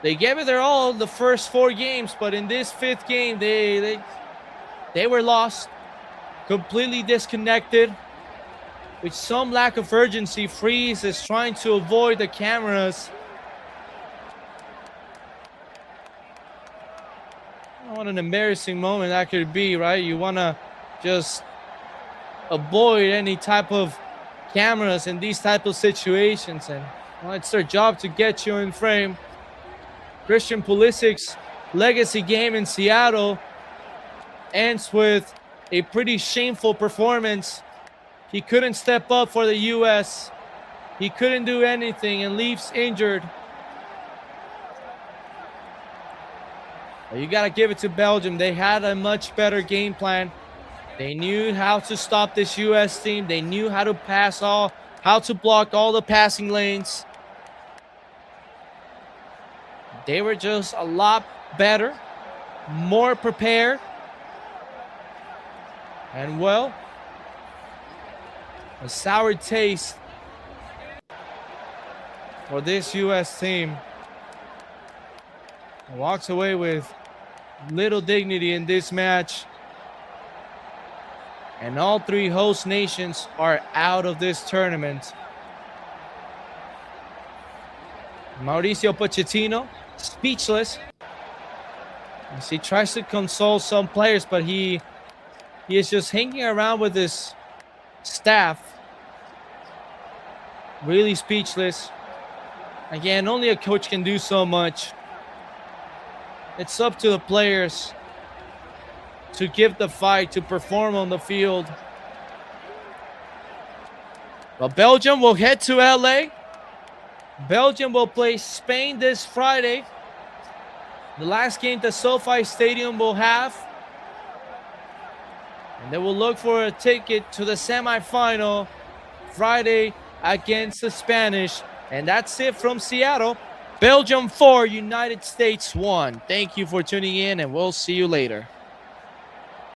gave it their all the first 4 games, but in this 5th game, they were lost, completely disconnected, with some lack of urgency. Fries is trying to avoid the cameras. What an embarrassing moment that could be, right? You want to just avoid any type of cameras in these type of situations, and well, it's their job to get you in frame. Christian Pulisic's legacy game in Seattle ends with a pretty shameful performance. He couldn't step up for the U.S. He couldn't do anything and leaves injured. You got to give it to Belgium. They had a much better game plan. They knew how to stop this U.S. team. They knew how to how to block all the passing lanes. They were just a lot better, more prepared. And well, a sour taste for this U.S. team. Walks away with little dignity in this match. And all 3 host nations are out of this tournament. Mauricio Pochettino, speechless, as he tries to console some players, but he is just hanging around with his staff Really speechless. Again, only a coach can do so much. It's up to the players to give the fight, to perform on the field. But Belgium will head to LA. Belgium will play Spain this Friday. The last game the SoFi Stadium will have. And they will look for a ticket to the semifinal Friday against the Spanish. And that's it from Seattle. Belgium 4, United States 1. Thank you for tuning in, and we'll see you later.